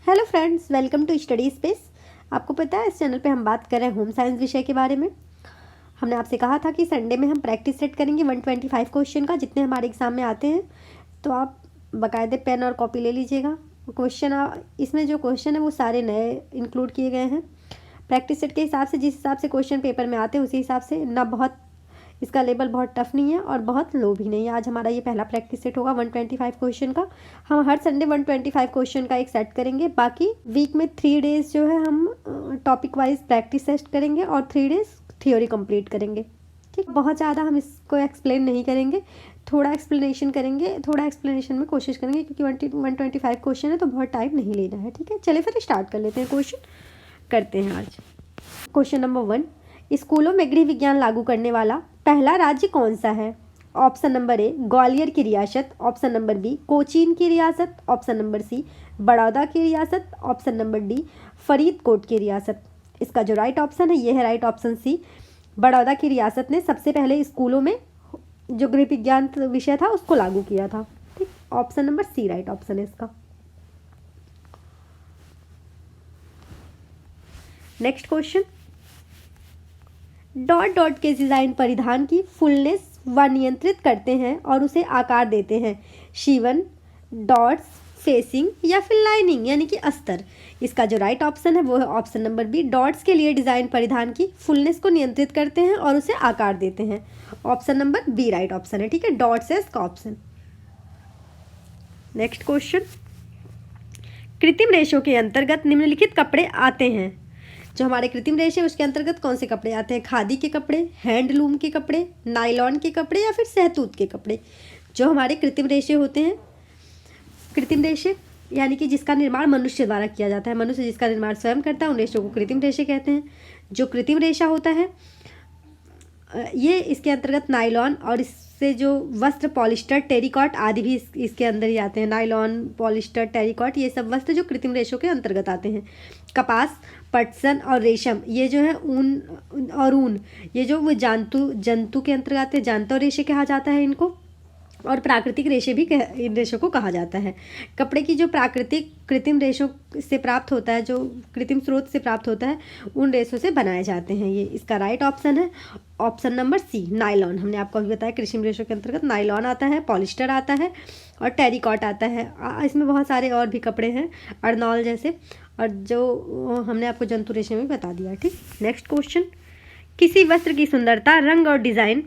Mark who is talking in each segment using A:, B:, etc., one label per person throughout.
A: Hello friends, welcome to study space. आपको पता है इस चैनल पे हम बात कर रहे हैं होम साइंस विषय के बारे में। हमने आपसे कहा था कि संडे में हम प्रैक्टिस सेट करेंगे 125 क्वेश्चन का, जितने हमारे एग्ज़ाम में आते हैं। तो आप बाकायदे पेन और कॉपी ले लीजिएगा। क्वेश्चन इसमें जो क्वेश्चन है वो सारे नए इंक्लूड किए गए हैं प्रैक्टिस सेट के हिसाब से। जिस हिसाब से क्वेश्चन पेपर में आते हैं उसी हिसाब से, ना बहुत इसका लेवल बहुत टफ नहीं है और बहुत लो भी नहीं है। आज हमारा ये पहला प्रैक्टिस सेट होगा 125 क्वेश्चन का। हम हर संडे 125 क्वेश्चन का एक सेट करेंगे। बाकी वीक में 3 डेज जो है हम टॉपिक वाइज प्रैक्टिस टेस्ट करेंगे और 3 डेज थ्योरी कंप्लीट करेंगे। ठीक, बहुत ज़्यादा हम इसको एक्सप्लेन नहीं करेंगे, थोड़ा एक्सप्लेनेशन करेंगे। थोड़ा एक्सप्लेनेशन में कोशिश करेंगे क्योंकि 125 क्वेश्चन है तो बहुत टाइम नहीं लेना है। ठीक है, चलिए फिर स्टार्ट कर लेते हैं। क्वेश्चन करते हैं आज। क्वेश्चन नंबर 1, स्कूलों में गृह विज्ञान लागू करने वाला पहला राज्य कौन सा है? ऑप्शन नंबर ए ग्वालियर की रियासत, ऑप्शन नंबर बी कोचीन की रियासत, ऑप्शन नंबर सी बड़ौदा की रियासत, ऑप्शन नंबर डी फरीदकोट की रियासत। इसका जो राइट ऑप्शन है ये है राइट ऑप्शन सी। बड़ौदा की रियासत ने सबसे पहले स्कूलों में जो गृह विज्ञान विषय था उसको लागू किया था। ठीक, option number C right option है इसका। नेक्स्ट क्वेश्चन, डॉट डॉट के डिज़ाइन परिधान की फुलनेस व नियंत्रित करते हैं और उसे आकार देते हैं। शिवन, डॉट्स, फेसिंग या फिर लाइनिंग यानी कि अस्तर। इसका जो राइट ऑप्शन है वो है ऑप्शन नंबर बी। डॉट्स के लिए डिज़ाइन परिधान की फुलनेस को नियंत्रित करते हैं और उसे आकार देते हैं। Option number B right option है। ठीक है, डॉट्स है इसका ऑप्शन। नेक्स्ट क्वेश्चन, कृत्रिम रेशों के अंतर्गत निम्नलिखित कपड़े आते हैं। जो हमारे कृत्रिम रेशे उसके अंतर्गत कौन से कपड़े आते हैं? खादी के कपड़े, हैंडलूम के कपड़े, नायलॉन के कपड़े या फिर सहतूत के कपड़े। जो हमारे कृत्रिम रेशे होते हैं, कृत्रिम रेशे यानी कि जिसका निर्माण मनुष्य द्वारा किया जाता है, मनुष्य जिसका निर्माण स्वयं करता है, उन रेशों को कृत्रिम रेशे कहते हैं। जो कृत्रिम रेशा होता है ये इसके अंतर्गत नायलॉन और इससे जो वस्त्र पॉलिस्टर, टेरिकॉट आदि भी इसके अंदर ही आते हैं। नायलॉन, पॉलिस्टर, टेरिकॉट ये सब वस्त्र जो कृत्रिम रेशों के अंतर्गत आते हैं। कपास, पटसन और रेशम ये जो है ऊन और ऊन ये जो वो जंतु के अंतर्गत आते हैं। जानता रेशे कहा जाता है इनको, और प्राकृतिक रेशे भी इन रेशों को कहा जाता है। कपड़े की जो प्राकृतिक कृत्रिम रेशों से प्राप्त होता है, जो कृत्रिम स्रोत से प्राप्त होता है, उन रेशों से बनाए जाते हैं। ये इसका राइट ऑप्शन है ऑप्शन नंबर सी नायलॉन। हमने आपको अभी बताया कृत्रिम रेशों के अंतर्गत नायलॉन आता है, पॉलिस्टर आता है और टेरिकॉट आता है। इसमें बहुत सारे और भी कपड़े हैं, अर्नॉल जैसे, और जो हमने आपको जंतु रेशे में बता दिया। ठीक, नेक्स्ट क्वेश्चन, किसी वस्त्र की सुंदरता, रंग और डिज़ाइन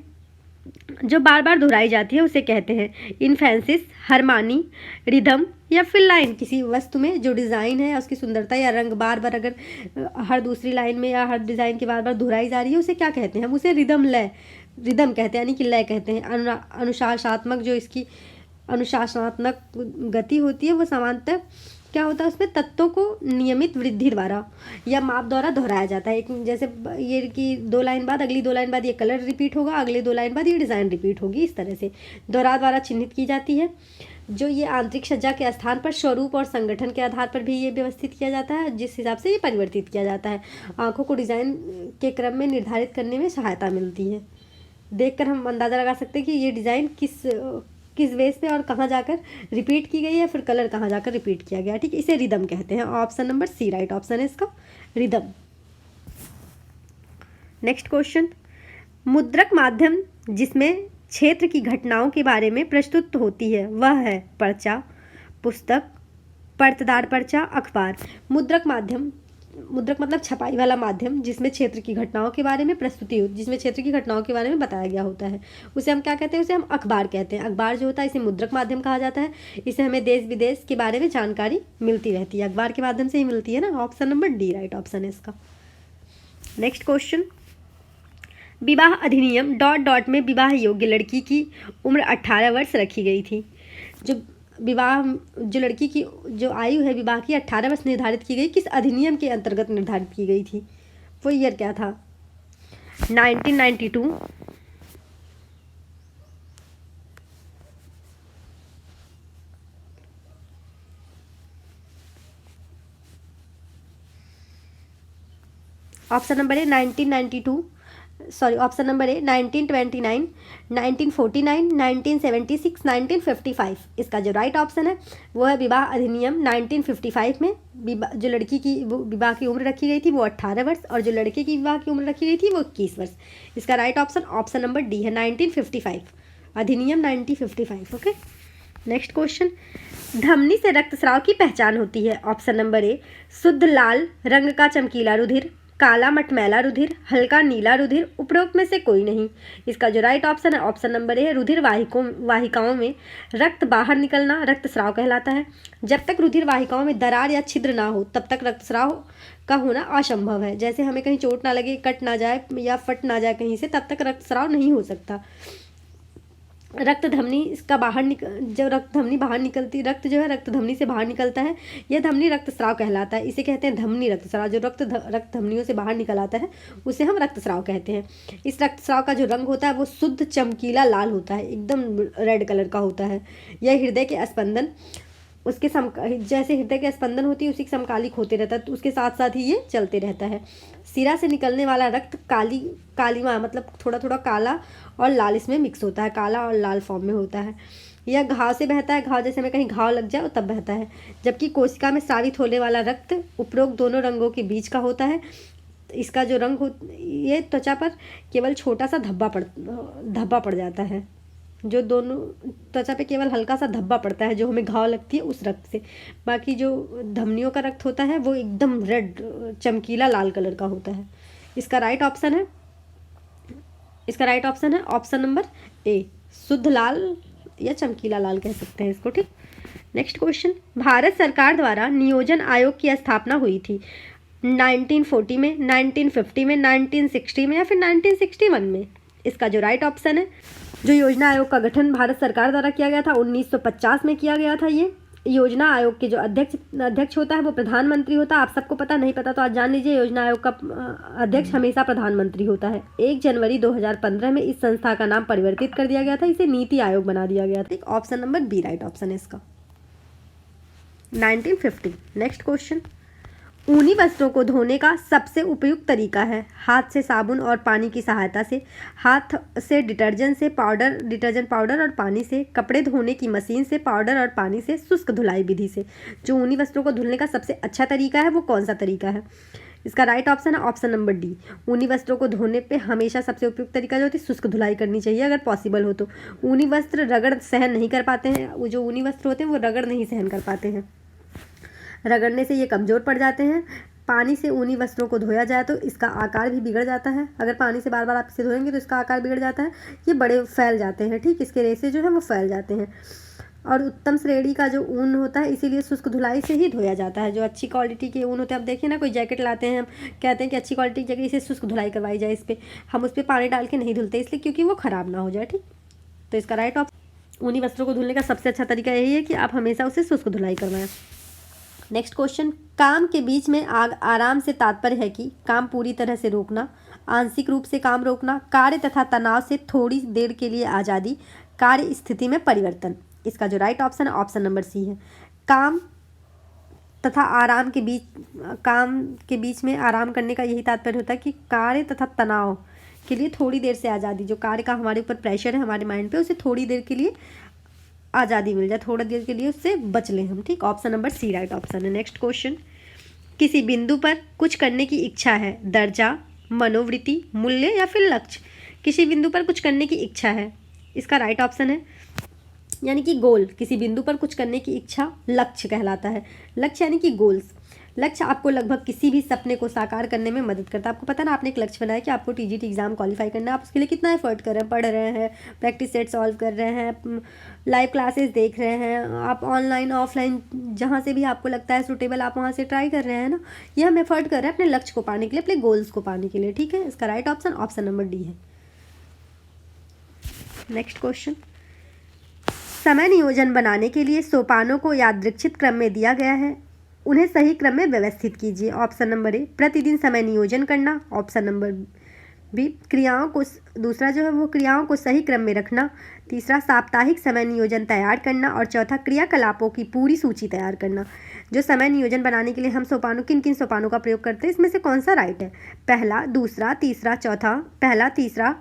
A: जो बार बार दोहराई जाती है उसे कहते हैं इन्फेंसिस, हरमानी, रिदम या फिर लाइन। किसी वस्तु में जो डिज़ाइन है उसकी सुंदरता या रंग बार बार अगर हर दूसरी लाइन में या हर डिज़ाइन के बार बार दोहराई जा रही है उसे क्या कहते हैं? हम उसे रिदम कहते हैं, यानी कि लय कहते हैं। अनुशासनात्मक जो इसकी अनुशासनात्मक गति होती है वो सामान्यतः क्या होता है, उसमें तत्वों को नियमित वृद्धि द्वारा या माप द्वारा दोहराया जाता है। एक जैसे ये कि 2 लाइन बाद अगली 2 लाइन बाद ये कलर रिपीट होगा, अगले 2 लाइन बाद ये डिज़ाइन रिपीट होगी। इस तरह से दोहराव द्वारा चिन्हित की जाती है। जो ये आंतरिक सज्जा के स्थान पर स्वरूप और संगठन के आधार पर भी ये व्यवस्थित किया जाता है, जिस हिसाब से ये परिवर्तित किया जाता है। आँखों को डिज़ाइन के क्रम में निर्धारित करने में सहायता मिलती है। देखकर हम अंदाज़ा लगा सकते हैं कि ये डिज़ाइन किस बेस पे और कहाँ जाकर रिपीट की गई है, फिर कलर कहाँ जाकर रिपीट किया गया। ठीक, इसे रिदम कहते हैं। Option number C right option है इसका, रिदम। नेक्स्ट क्वेश्चन, मुद्रक माध्यम जिसमें क्षेत्र की घटनाओं के बारे में प्रस्तुत होती है वह है पर्चा, पुस्तक, पर्तदार पर्चा, अखबार। मुद्रक माध्यम, मुद्रक मतलब छपाई वाला माध्यम जिसमें क्षेत्र की घटनाओं के बारे में प्रस्तुति होती, जिसमें क्षेत्र की घटनाओं के बारे में बताया गया होता है, उसे हम क्या कहते हैं? उसे हम अखबार कहते हैं। अखबार जो होता है इसे मुद्रक माध्यम कहा जाता है। इसे हमें देश विदेश के बारे में जानकारी मिलती रहती है, अखबार के माध्यम से ही मिलती है ना। Option number D right option है इसका। नेक्स्ट क्वेश्चन, विवाह अधिनियम डॉट डॉट में विवाह योग्य लड़की की उम्र 18 वर्ष रखी गई थी। जो लड़की की जो आयु है विवाह की 18 वर्ष निर्धारित की गई, किस अधिनियम के अंतर्गत निर्धारित की गई थी? वो ईयर क्या था? 1992, 1992, सॉरी ऑप्शन नंबर ए 1929, 1949, 1976, 1955। इसका जो राइट ऑप्शन है वो है विवाह अधिनियम 1955 में जो लड़की की विवाह की उम्र रखी गई थी वो 18 वर्ष और जो लड़के की विवाह की उम्र रखी गई थी वो 21 वर्ष। इसका राइट ऑप्शन नंबर डी है 1955, अधिनियम 1955। ओके, नेक्स्ट क्वेश्चन, धमनी से रक्तस्राव की पहचान होती है। ऑप्शन नंबर ए शुद्ध लाल रंग का चमकीला रुधिर, काला मटमैला रुधिर, हल्का नीला रुधिर, उपरोक्त में से कोई नहीं। इसका जो राइट ऑप्शन है ऑप्शन नंबर ए है रुधिर वाहिकाओं में रक्त बाहर निकलना रक्तस्राव कहलाता है। जब तक रुधिर वाहिकाओं में दरार या छिद्र ना हो तब तक रक्तस्राव का होना असंभव है। जैसे हमें कहीं चोट ना लगे, कट ना जाए या फट ना जाए कहीं से, तब तक रक्तस्राव नहीं हो सकता। रक्त धमनी इसका जब रक्त धमनी बाहर निकलती, रक्त जो है रक्त धमनी से बाहर निकलता है, यह धमनी रक्तस्राव कहलाता है। इसे कहते हैं धमनी रक्तस्राव। जो रक्त धमनियों से बाहर निकल आता है उसे हम रक्तस्राव कहते हैं। इस रक्तस्राव का जो रंग होता है वो शुद्ध चमकीला लाल होता है, एकदम रेड कलर का होता है। यह हृदय के स्पंदन उसके जैसे हृदय के स्पंदन होती है उसी के समकालिक होते रहता है, तो उसके साथ साथ ही ये चलते रहता है। सिरा से निकलने वाला रक्त कालीमा मतलब थोड़ा थोड़ा काला और लाल इसमें मिक्स होता है, काला और लाल फॉर्म में होता है। यह घाव से बहता है, घाव जैसे हमें कहीं घाव लग जाए तब बहता है। जबकि कोशिका में स्रावित होने वाला रक्त उपरोक्त दोनों रंगों के बीच का होता है। इसका जो रंग ये त्वचा पर केवल छोटा सा धब्बा पड़ जाता है। जो दोनों त्वचा पे केवल हल्का सा धब्बा पड़ता है जो हमें घाव लगती है उस रक्त से। बाकी जो धमनियों का रक्त होता है वो एकदम रेड चमकीला लाल कलर का होता है। इसका राइट ऑप्शन है ऑप्शन नंबर ए शुद्ध लाल या चमकीला लाल कह सकते हैं इसको। ठीक, नेक्स्ट क्वेश्चन, भारत सरकार द्वारा नियोजन आयोग की स्थापना हुई थी 1940 में, 1950 में, 1960 में या फिर 1961 में। इसका जो राइट ऑप्शन है, जो योजना आयोग का गठन भारत सरकार द्वारा किया गया था 1950 में किया गया था। ये योजना आयोग के जो अध्यक्ष होता है वो प्रधानमंत्री होता है। आप सबको पता, नहीं पता तो आज जान लीजिए, योजना आयोग का अध्यक्ष हमेशा प्रधानमंत्री होता है। 1 जनवरी 2015 में इस संस्था का नाम परिवर्तित कर दिया गया था, इसे नीति आयोग बना दिया गया था। Option number B right option है इसका 1950। नेक्स्ट क्वेश्चन, ऊनी वस्त्रों को धोने का सबसे उपयुक्त तरीका है हाथ से साबुन और पानी की सहायता से, हाथ से डिटर्जेंट पाउडर और पानी से, कपड़े धोने की मशीन से, पाउडर और पानी से, शुष्क धुलाई विधि से। जो ऊनी वस्त्रों को धुलने का सबसे अच्छा तरीका है वो कौन सा तरीका है? इसका राइट ऑप्शन है ऑप्शन नंबर डी। ऊनी वस्त्रों को धोने पे हमेशा सबसे उपयुक्त तरीका जो होती है शुष्क धुलाई करनी चाहिए अगर पॉसिबल हो तो। ऊनी वस्त्र रगड़ सहन नहीं कर पाते हैं, वो जो ऊनी वस्त्र होते हैं वो रगड़ नहीं सहन कर पाते हैं, रगड़ने से ये कमज़ोर पड़ जाते हैं। पानी से ऊनी वस्त्रों को धोया जाए तो इसका आकार भी बिगड़ जाता है। अगर पानी से बार बार आप इसे धोएंगे तो इसका आकार बिगड़ जाता है, ये बड़े फैल जाते हैं। ठीक, इसके रेशे जो है वो फैल जाते हैं। और उत्तम श्रेणी का जो ऊन होता है इसीलिए शुष्क धुलाई से ही धोया जाता है। जो अच्छी क्वालिटी के ऊन होते हैं, आप देखिए ना, कोई जैकेट लाते हैं, हम कहते हैं कि अच्छी क्वालिटी की जगह इसे शुष्क धुलाई करवाई जाए, इस पर हम उस पर पानी डाल के नहीं धुलते इसलिए क्योंकि वो ख़राब ना हो जाए। ठीक, तो इसका राइट ऑप्शन, ऊनी वस्त्रों को धुलने का सबसे अच्छा तरीका यही है कि आप हमेशा उसे शुष्क धुलाई करवाएं। नेक्स्ट क्वेश्चन, काम के बीच में आराम से तात्पर्य है कि काम पूरी तरह से रोकना, आंशिक रूप से काम रोकना, कार्य तथा तनाव से थोड़ी देर के लिए आज़ादी, कार्य स्थिति में परिवर्तन। इसका जो राइट ऑप्शन है ऑप्शन नंबर सी है। काम के बीच में आराम करने का यही तात्पर्य होता है कि कार्य तथा तनाव के लिए थोड़ी देर से आज़ादी, जो कार्य का हमारे ऊपर प्रेशर है हमारे माइंड पे, उसे थोड़ी देर के लिए आज़ादी मिल जाए, थोड़ा देर के लिए उससे बच लें हम। ठीक, option number C right option है। नेक्स्ट क्वेश्चन, किसी बिंदु पर कुछ करने की इच्छा है, दर्जा, मनोवृत्ति, मूल्य या फिर लक्ष्य। किसी बिंदु पर कुछ करने की इच्छा है, इसका राइट ऑप्शन है यानी कि गोल। किसी बिंदु पर कुछ करने की इच्छा लक्ष्य कहलाता है। लक्ष्य यानी कि गोल्स। लक्ष्य आपको लगभग किसी भी सपने को साकार करने में मदद करता है। आपको पता ना, आपने एक लक्ष्य बनाया कि आपको टीजीटी एग्जाम क्वालिफाई करना है, आप उसके लिए कितना एफर्ट कर रहे हैं, पढ़ रहे हैं, प्रैक्टिस सेट सॉल्व कर रहे हैं, लाइव क्लासेस देख रहे हैं, आप ऑनलाइन ऑफलाइन जहाँ से भी आपको लगता है सूटेबल आप वहाँ से ट्राई कर रहे हैं ना। ये हम एफर्ट कर रहे हैं अपने लक्ष्य को पाने के लिए, अपने गोल्स को पाने के लिए। ठीक है, इसका right option option number D है। नेक्स्ट क्वेश्चन, समय नियोजन बनाने के लिए सोपानों को यादृच्छिक क्रम में दिया गया है, उन्हें सही क्रम में व्यवस्थित कीजिए। ऑप्शन नंबर ए प्रतिदिन समय नियोजन करना, ऑप्शन नंबर भी क्रियाओं को, दूसरा जो है वो क्रियाओं को सही क्रम में रखना, तीसरा साप्ताहिक समय नियोजन तैयार करना, और चौथा क्रियाकलापों की पूरी सूची तैयार करना। जो समय नियोजन बनाने के लिए हम सोपानों, किन किन सोपानों का प्रयोग करते हैं, इसमें से कौन सा राइट है? पहला, दूसरा, तीसरा, चौथा, पहला, तीसरा,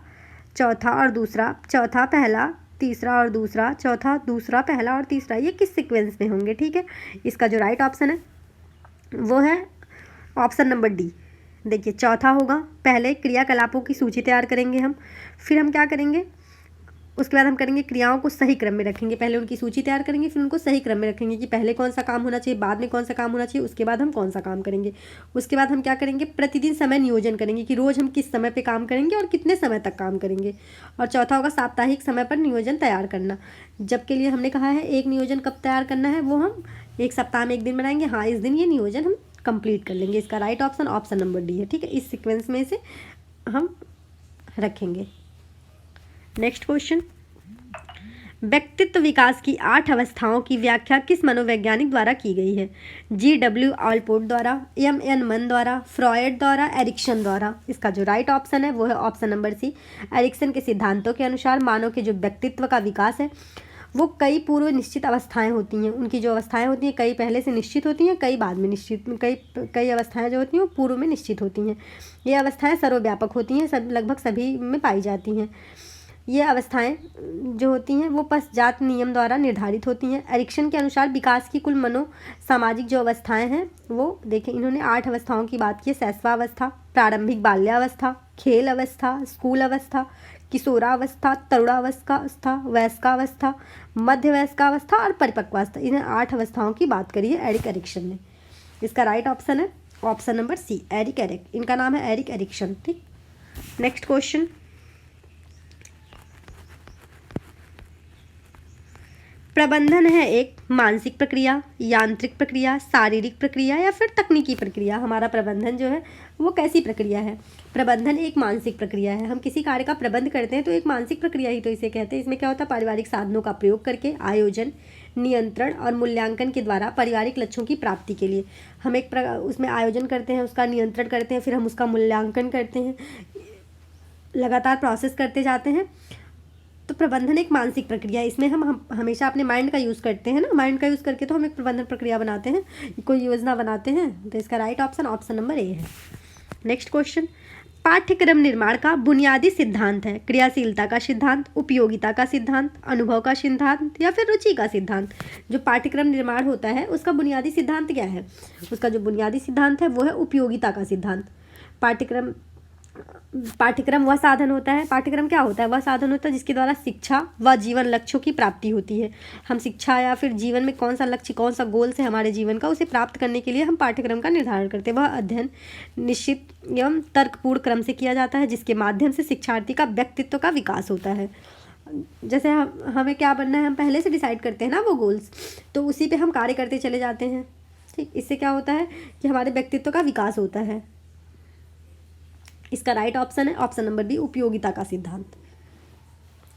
A: चौथा और दूसरा, चौथा, पहला, तीसरा और दूसरा, चौथा, दूसरा, पहला और तीसरा, ये किस सीक्वेंस में होंगे? ठीक है, इसका जो राइट ऑप्शन है वो है ऑप्शन नंबर डी। देखिए चौथा होगा, पहले क्रियाकलापों की सूची तैयार करेंगे हम, फिर हम क्या करेंगे, उसके बाद हम करेंगे क्रियाओं को सही क्रम में रखेंगे। पहले उनकी सूची तैयार करेंगे, फिर उनको सही क्रम में रखेंगे कि पहले कौन सा काम होना चाहिए, बाद में कौन सा काम होना चाहिए, उसके बाद हम कौन सा काम करेंगे। उसके बाद हम क्या करेंगे, प्रतिदिन समय नियोजन करेंगे कि रोज़ हम किस समय पे काम करेंगे और कितने समय तक काम करेंगे। और चौथा होगा साप्ताहिक समय पर नियोजन तैयार करना। जबके लिए हमने कहा है एक नियोजन कब तैयार करना है, वो हम एक सप्ताह में एक दिन बनाएंगे, हाँ इस दिन ये नियोजन हम कंप्लीट कर लेंगे। इसका right option option number D है। ठीक है, इस सीक्वेंस में से हम रखेंगे। नेक्स्ट क्वेश्चन, व्यक्तित्व विकास की 8 अवस्थाओं की व्याख्या किस मनोवैज्ञानिक द्वारा की गई है? GW ऑलपोर्ट द्वारा, MN मन द्वारा, फ्रॉयड द्वारा, एरिक्सन द्वारा। इसका जो राइट ऑप्शन है वो है ऑप्शन नंबर सी। एरिक्सन के सिद्धांतों के अनुसार मानव के जो व्यक्तित्व का विकास है वो कई पूर्व निश्चित अवस्थाएं होती हैं। उनकी जो अवस्थाएं होती हैं कई पहले से निश्चित होती हैं, कई बाद में निश्चित, कई अवस्थाएं जो होती हैं वो पूर्व में निश्चित होती हैं। ये अवस्थाएं सर्वव्यापक होती हैं, सब लगभग सभी में पाई जाती हैं। ये अवस्थाएं जो होती हैं वो पश्चात नियम द्वारा निर्धारित होती हैं। एरिक्सन के अनुसार विकास की कुल मनो सामाजिक जो अवस्थाएं हैं वो देखें, इन्होंने 8 अवस्थाओं की बात की है। शैशवावस्था, प्रारंभिक बाल्यावस्था, खेल अवस्था, स्कूल अवस्था, किशोरावस्था, तरुणावस्था, वयस्कावस्था, मध्य वयस्कावस्था और परिपक्वावस्था। इन्हें 8 अवस्थाओं की बात करी है एरिक्सन ने। इसका राइट ऑप्शन है ऑप्शन नंबर सी, एरिक। इनका नाम है एरिक एरिक्सन। ठीक, नेक्स्ट क्वेश्चन, प्रबंधन है एक मानसिक प्रक्रिया, यांत्रिक प्रक्रिया, शारीरिक प्रक्रिया या फिर तकनीकी प्रक्रिया? हमारा प्रबंधन जो है वो कैसी प्रक्रिया है? प्रबंधन एक मानसिक प्रक्रिया है। हम किसी कार्य का प्रबंध करते हैं तो एक मानसिक प्रक्रिया ही तो इसे कहते हैं। इसमें क्या होता है, पारिवारिक साधनों का प्रयोग करके आयोजन, नियंत्रण और मूल्यांकन के द्वारा पारिवारिक लक्ष्यों की प्राप्ति के लिए हम एक उसमें आयोजन करते हैं, उसका नियंत्रण करते हैं, फिर हम उसका मूल्यांकन करते हैं, लगातार प्रोसेस करते जाते हैं। तो प्रबंधन एक मानसिक प्रक्रिया है। इसमें हम हमेशा अपने माइंड का यूज़ करते हैं ना, माइंड का यूज़ करके तो हम एक प्रबंधन प्रक्रिया बनाते हैं, कोई योजना बनाते हैं। तो इसका right option option number A है। नेक्स्ट क्वेश्चन, पाठ्यक्रम निर्माण का बुनियादी सिद्धांत है क्रियाशीलता का सिद्धांत, उपयोगिता का सिद्धांत, अनुभव का सिद्धांत या फिर रुचि का सिद्धांत? जो पाठ्यक्रम निर्माण होता है उसका बुनियादी सिद्धांत क्या है? उसका जो बुनियादी सिद्धांत है वो है उपयोगिता का सिद्धांत। पाठ्यक्रम वह साधन होता है, पाठ्यक्रम क्या होता है, वह साधन होता है जिसके द्वारा शिक्षा व जीवन लक्ष्यों की प्राप्ति होती है। हम शिक्षा या फिर जीवन में कौन सा लक्ष्य, कौन सा गोल है हमारे जीवन का, उसे प्राप्त करने के लिए हम पाठ्यक्रम का निर्धारण करते हैं। वह अध्ययन निश्चित एवं तर्कपूर्ण क्रम से किया जाता है जिसके माध्यम से शिक्षार्थी का व्यक्तित्व का विकास होता है। जैसे हमें क्या बनना है हम पहले से डिसाइड करते हैं ना वो गोल्स, तो उसी पे हम कार्य करते चले जाते हैं। ठीक, इससे क्या होता है कि हमारे व्यक्तित्व का विकास होता है। इसका राइट ऑप्शन है ऑप्शन नंबर बी, उपयोगिता का सिद्धांत।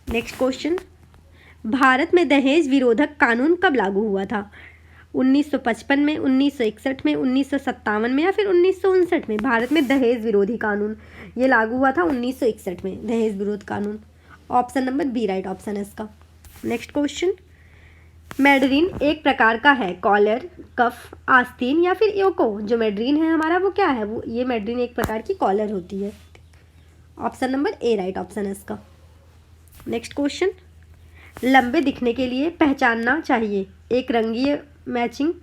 A: नेक्स्ट क्वेश्चन, भारत में दहेज विरोधक कानून कब लागू हुआ था? 1955 में, 1961 में, 1957 में या फिर 1959 में? भारत में दहेज विरोधी कानून ये लागू हुआ था 1961 में, दहेज विरोध कानून। Option number B right option है इसका। नेक्स्ट क्वेश्चन, मैड्रीन एक प्रकार का है कॉलर, कफ, आस्तीन या फिर योको? जो मैड्रीन है हमारा वो क्या है, वो ये मैड्रीन एक प्रकार की कॉलर होती है। ऑप्शन नंबर ए राइट ऑप्शन है इसका। नेक्स्ट क्वेश्चन, लंबे दिखने के लिए पहचानना चाहिए एक रंगीय मैचिंग,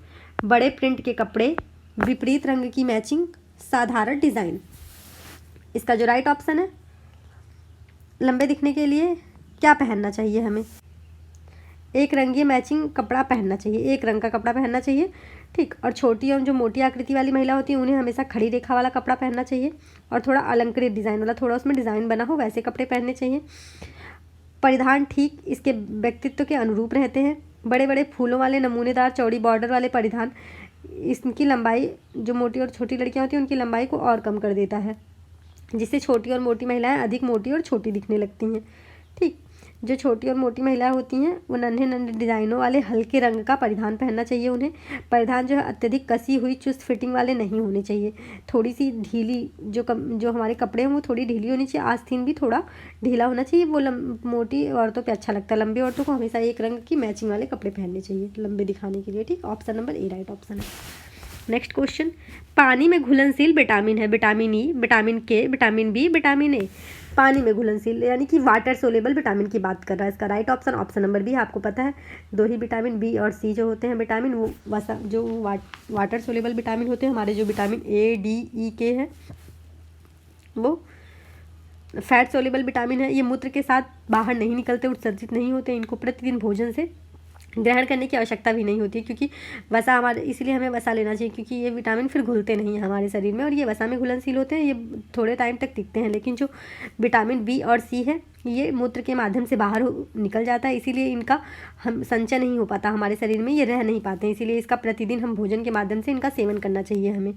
A: बड़े प्रिंट के कपड़े, विपरीत रंग की मैचिंग, साधारण डिज़ाइन। इसका जो राइट ऑप्शन है, लंबे दिखने के लिए क्या पहनना चाहिए हमें? एक रंगीय मैचिंग कपड़ा पहनना चाहिए, एक रंग का कपड़ा पहनना चाहिए। ठीक, और छोटी और जो मोटी आकृति वाली महिला होती है उन्हें हमेशा खड़ी रेखा वाला कपड़ा पहनना चाहिए और थोड़ा अलंकृत डिज़ाइन वाला, थोड़ा उसमें डिज़ाइन बना हो वैसे कपड़े पहनने चाहिए। परिधान ठीक इसके व्यक्तित्व के अनुरूप रहते हैं। बड़े बड़े फूलों वाले नमूनेदार चौड़ी बॉर्डर वाले परिधान इसकी लंबाई, जो मोटी और छोटी लड़कियाँ होती हैं उनकी लंबाई को और कम कर देता है, जिससे छोटी और मोटी महिलाएँ अधिक मोटी और छोटी दिखने लगती हैं। ठीक, जो छोटी और मोटी महिलाएं होती हैं वो नन्हे नन्हे डिज़ाइनों वाले हल्के रंग का परिधान पहनना चाहिए उन्हें। परिधान जो है अत्यधिक कसी हुई चुस्त फिटिंग वाले नहीं होने चाहिए। थोड़ी सी ढीली जो हमारे कपड़े हैं वो थोड़ी ढीली होनी चाहिए। आस्तीन भी थोड़ा ढीला होना चाहिए। वो मोटी औरतों पे अच्छा लगता है। लंबी औरतों को हमेशा एक रंग की मैचिंग वाले कपड़े पहनने चाहिए लंबे दिखाने के लिए। ठीक, ऑप्शन नंबर ए राइट ऑप्शन है। नेक्स्ट क्वेश्चन, पानी में घुलनशील विटामिन है। विटामिन ई, विटामिन के, विटामिन बी, विटामिन ए। पानी में घुलनशील यानी कि वाटर सोलेबल विटामिन की बात कर रहा है। इसका right option option number B. आपको पता है दो ही विटामिन बी और सी जो होते हैं विटामिन, वो जो वाटर सोलेबल विटामिन होते हैं। हमारे जो विटामिन ए, डी, ई, के हैं वो फैट सोलेबल विटामिन है। ये मूत्र के साथ बाहर नहीं निकलते, उत्सर्जित नहीं होते। इनको प्रतिदिन भोजन से ग्रहण करने की आवश्यकता भी नहीं होती, क्योंकि वसा हमारे, इसलिए हमें वसा लेना चाहिए, क्योंकि ये विटामिन फिर घुलते नहीं हैं हमारे शरीर में और ये वसा में घुलनशील होते हैं। ये थोड़े टाइम तक टिकते हैं, लेकिन जो विटामिन बी और सी है ये मूत्र के माध्यम से बाहर निकल जाता है, इसीलिए इनका हम संचय नहीं हो पाता हमारे शरीर में, ये रह नहीं पाते हैं। इसीलिए इसका प्रतिदिन हम भोजन के माध्यम से इनका सेवन करना चाहिए हमें।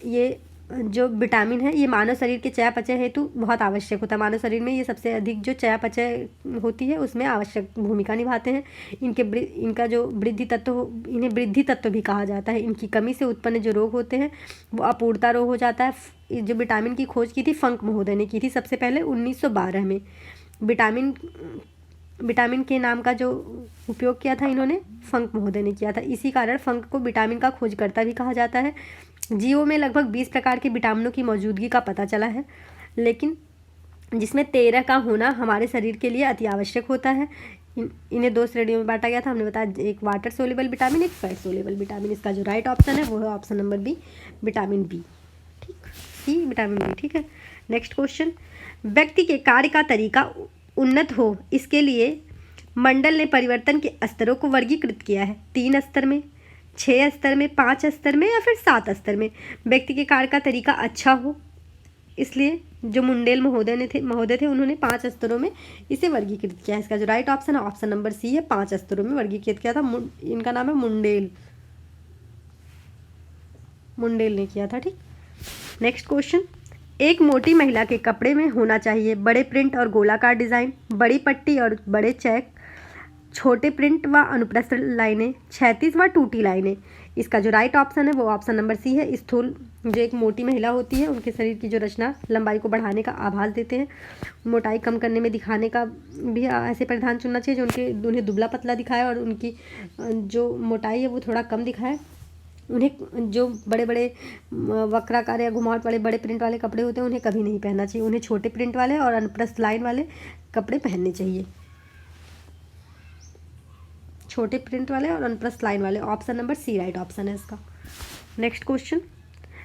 A: ये जो विटामिन है ये मानव शरीर के चयापचय हेतु बहुत आवश्यक होता है। मानव शरीर में ये सबसे अधिक जो चयापचय होती है उसमें आवश्यक भूमिका निभाते हैं। इनका जो वृद्धि तत्व, इन्हें वृद्धि तत्व भी कहा जाता है। इनकी कमी से उत्पन्न जो रोग होते हैं वो अपूर्णता रोग हो जाता है। जो विटामिन की खोज की थी फंक महोदय ने की थी सबसे पहले 1912 में। विटामिन के नाम का जो उपयोग किया था इन्होंने फंक महोदय ने किया था। इसी कारण फंक को विटामिन का खोजकर्ता भी कहा जाता है। जीवों में लगभग 20 प्रकार के विटामिनों की मौजूदगी का पता चला है, लेकिन जिसमें 13 का होना हमारे शरीर के लिए अति आवश्यक होता है। इन्हें दो श्रेणियों में बांटा गया था, हमने बताया, एक वाटर सोलेबल विटामिन, एक फैट सोलेबल विटामिन। इसका जो राइट ऑप्शन है वो है option number B, vitamin B. ठीक, सी विटामिन बी। ठीक है, नेक्स्ट क्वेश्चन, व्यक्ति के कार्य का तरीका उन्नत हो इसके लिए मंडल ने परिवर्तन के स्तरों को वर्गीकृत किया है। 3 स्तर में, 6 स्तर में, 5 स्तर में या फिर 7 स्तर में। व्यक्ति के कार्य का तरीका अच्छा हो इसलिए जो मुंडेल महोदय थे उन्होंने 5 स्तरों में इसे वर्गीकृत किया है। इसका जो राइट ऑप्शन है ऑप्शन नंबर सी है, 5 स्तरों में वर्गीकृत किया था। इनका नाम है मुंडेल ने किया था। ठीक, नेक्स्ट क्वेश्चन, एक मोटी महिला के कपड़े में होना चाहिए बड़े प्रिंट और गोलाकार डिज़ाइन, बड़ी पट्टी और बड़े चेक, छोटे प्रिंट व अनुप्रस्थ लाइनें, 36 व टूटी लाइनें। इसका जो राइट ऑप्शन है वो ऑप्शन नंबर सी है। स्थूल, जो एक मोटी महिला होती है उनके शरीर की जो रचना लंबाई को बढ़ाने का आभास देते हैं, मोटाई कम करने में दिखाने का भी ऐसे परिधान चुनना चाहिए जो उन्हें दुबला पतला दिखाए और उनकी जो मोटाई है वो थोड़ा कम दिखाए। उन्हें जो बड़े बड़े वक्राकार या घुमावट वाले बड़े प्रिंट वाले कपड़े होते हैं उन्हें कभी नहीं पहनना चाहिए। उन्हें छोटे प्रिंट वाले और अनुप्रस्थ लाइन वाले कपड़े पहनने चाहिए। छोटे प्रिंट वाले और अनुप्रस्थ लाइन वाले, option number C right option है इसका। नेक्स्ट क्वेश्चन,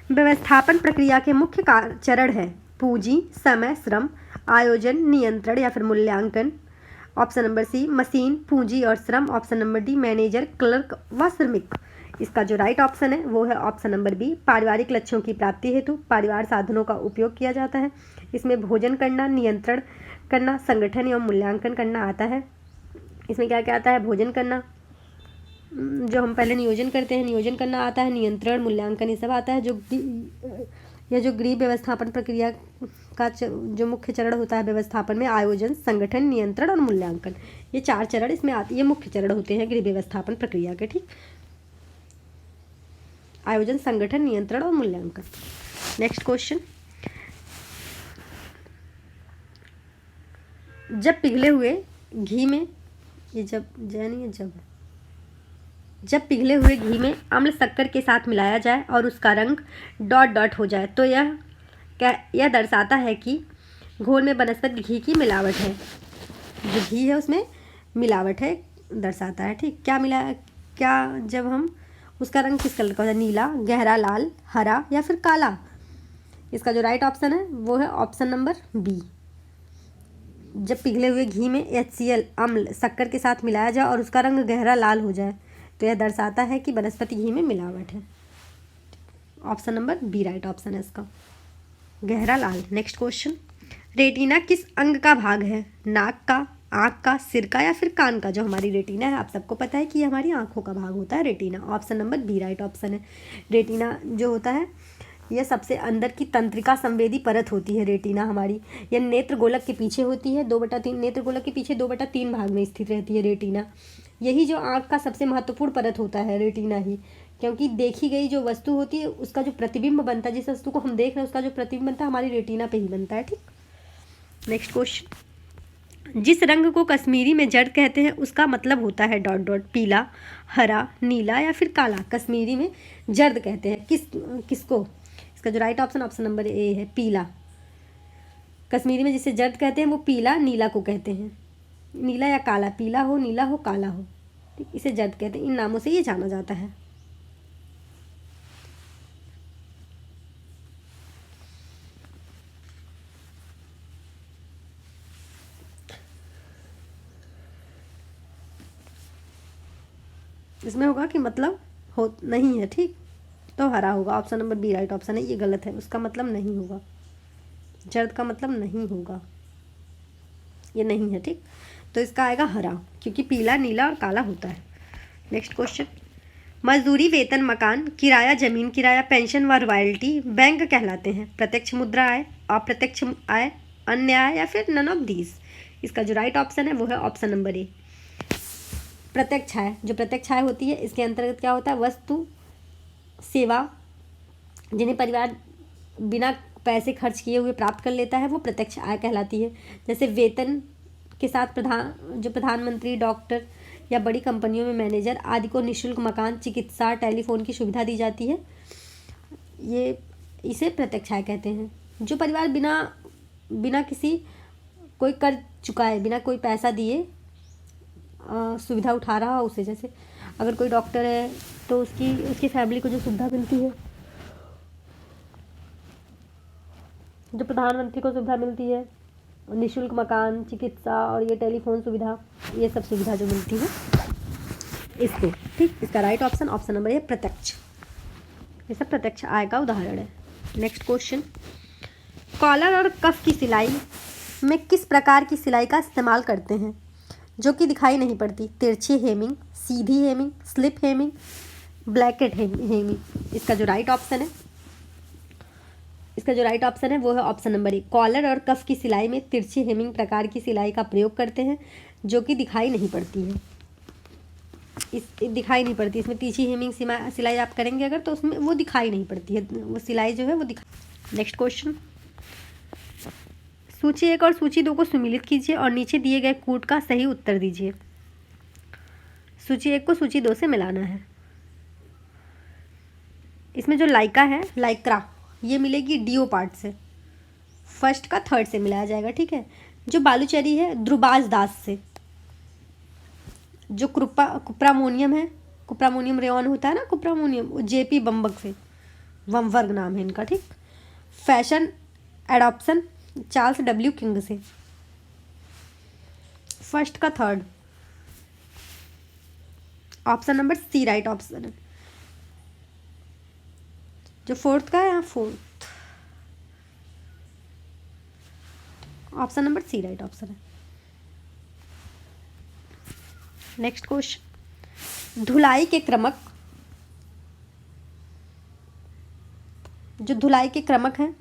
A: व्यवस्थापन प्रक्रिया के मुख्य चरण है पूंजी, समय, श्रम, आयोजन, नियंत्रण या फिर मूल्यांकन। ऑप्शन नंबर सी मशीन, पूंजी और श्रम। Option number D manager, clerk व श्रमिक। इसका जो राइट ऑप्शन है वो है ऑप्शन नंबर बी, पारिवारिक लक्ष्यों की प्राप्ति हेतु परिवार साधनों का उपयोग किया जाता है। इसमें भोजन करना, नियंत्रण करना, संगठन एवं मूल्यांकन करना आता है। इसमें क्या क्या आता है, भोजन करना जो हम पहले नियोजन करते हैं, नियोजन करना आता है, नियंत्रण, मूल्यांकन ये सब आता है। जो गृह व्यवस्थापन प्रक्रिया का जो मुख्य चरण होता है व्यवस्थापन में, आयोजन, संगठन, नियंत्रण और मूल्यांकन, ये 4 चरण इसमें आते, ये मुख्य चरण होते हैं गृह व्यवस्थापन प्रक्रिया के। ठीक, आयोजन, संगठन, नियंत्रण और मूल्यांकन। नेक्स्ट क्वेश्चन, जब पिघले हुए घी में, ये जब पिघले हुए घी में अम्ल शक्कर के साथ मिलाया जाए और उसका रंग डॉट डॉट हो जाए तो यह दर्शाता है कि घोल में वनस्पति घी की मिलावट है। जो घी है उसमें मिलावट है दर्शाता है। ठीक, क्या जब हम उसका रंग किस कलर का होता है, नीला, गहरा लाल, हरा या फिर काला। इसका जो राइट ऑप्शन है वो है ऑप्शन नंबर बी। जब पिघले हुए घी में HCl अम्ल शक्कर के साथ मिलाया जाए और उसका रंग गहरा लाल हो जाए तो यह दर्शाता है कि वनस्पति घी में मिलावट है। Option number B right option है इसका, गहरा लाल। नेक्स्ट क्वेश्चन, रेटिना किस अंग का भाग है, नाक का, आँख का, सिर का या फिर कान का। जो हमारी रेटिना है आप सबको पता है कि ये हमारी आँखों का भाग होता है retina. Option number B right option है। रेटिना जो होता है यह सबसे अंदर की तंत्रिका संवेदी परत होती है रेटिना हमारी। यह नेत्र गोलक के पीछे होती है, 2/3 नेत्र गोलक के पीछे 2/3 भाग में स्थित रहती है रेटिना। यही जो आँख का सबसे महत्वपूर्ण परत होता है रेटिना ही, क्योंकि देखी गई जो वस्तु होती है उसका जो प्रतिबिंब बनता है, जिस वस्तु को हम देख रहे हैं उसका जो प्रतिबिंब बनता है हमारी रेटिना पे ही बनता है। ठीक, नेक्स्ट क्वेश्चन। जिस रंग को कश्मीरी में जर्द कहते हैं उसका मतलब होता है डॉट डॉट, पीला, हरा, नीला या फिर काला। कश्मीरी में जर्द कहते हैं किसको? इसका जो right option option number A है, पीला। कश्मीरी में जिसे जर्द कहते हैं वो पीला नीला को कहते हैं, नीला या काला, पीला हो, नीला हो, काला हो, ठीक, इसे जर्द कहते हैं। इन नामों से ये जाना जाता है। इसमें होगा कि मतलब हो नहीं है, ठीक, तो हरा होगा। Option number B right option है, ये गलत है, उसका मतलब नहीं होगा, जर्द का मतलब नहीं होगा, ये नहीं है, ठीक, तो इसका आएगा हरा, क्योंकि पीला, नीला और काला होता है। Next question. मजदूरी, वेतन, मकान किराया, जमीन किराया, पेंशन व रॉयल्टी बैंक कहलाते हैं। प्रत्यक्ष मुद्रा आय, अप्रत्यक्ष आय, अन्य आय या फिर नन ऑफ दीज। इसका जो राइट ऑप्शन है वो है ऑप्शन नंबर ए, प्रत्यक्ष आय। जो प्रत्यक्ष आय होती है इसके अंतर्गत क्या होता है? वस्तु, सेवा जिन्हें परिवार बिना पैसे खर्च किए हुए प्राप्त कर लेता है वो प्रत्यक्ष आय कहलाती है। जैसे वेतन के साथ प्रधानमंत्री, डॉक्टर या बड़ी कंपनियों में मैनेजर आदि को निःशुल्क मकान, चिकित्सा, टेलीफोन की सुविधा दी जाती है, ये इसे प्रत्यक्ष आय कहते हैं। जो परिवार बिना किसी कोई कर चुकाए, बिना कोई पैसा दिए सुविधा उठा रहा हो उसे, जैसे अगर कोई डॉक्टर है तो उसकी फैमिली को जो सुविधा मिलती है, जो प्रधानमंत्री को सुविधा मिलती है, निःशुल्क मकान, चिकित्सा और ये टेलीफोन सुविधा, ये सब सुविधा जो मिलती है इसको, ठीक, इसका राइट ऑप्शन ऑप्शन नंबर है प्रत्यक्ष। ये सब प्रत्यक्ष आय का उदाहरण है। Next question. कॉलर और कफ की सिलाई में किस प्रकार की सिलाई का इस्तेमाल करते हैं जो कि दिखाई नहीं पड़ती? तिरछी हेमिंग, सीधी हेमिंग, स्लिप हेमिंग, ब्लैकेट हेमिंग। इसका जो राइट ऑप्शन है वो है ऑप्शन नंबर ए, कॉलर और कफ की सिलाई में तिरछी हेमिंग प्रकार की सिलाई का प्रयोग करते हैं जो कि दिखाई नहीं पड़ती है। दिखाई नहीं पड़ती, इसमें तिरछी हेमिंग सिलाई आप करेंगे अगर तो उसमें वो दिखाई नहीं पड़ती है, वो सिलाई जो है वो दिखाई। Next question. सूची 1 और सूची 2 को सम्मिलित कीजिए और नीचे दिए गए कूट का सही उत्तर दीजिए। सूची 1 को सूची 2 से मिलाना है। इसमें जो लाइका है, लाइक्रा, ये मिलेगी डीओ पार्ट से, फर्स्ट का थर्ड से मिलाया जाएगा, ठीक है। जो बालूचरी है ध्रुबाज दास से। जो कुप्रामोनियम है, कुप्रामोनियम रेयॉन होता है ना, कुप्रामोनियम, वो जेपी बम्बक से, वमवर्ग नाम है इनका, ठीक। Fashion adoption Charles W King से, फर्स्ट का third, option number C right option है। जो फोर्थ का है यहाँ fourth, option number C right option है। Next question. धुलाई के क्रमक, जो धुलाई के क्रमक हैं,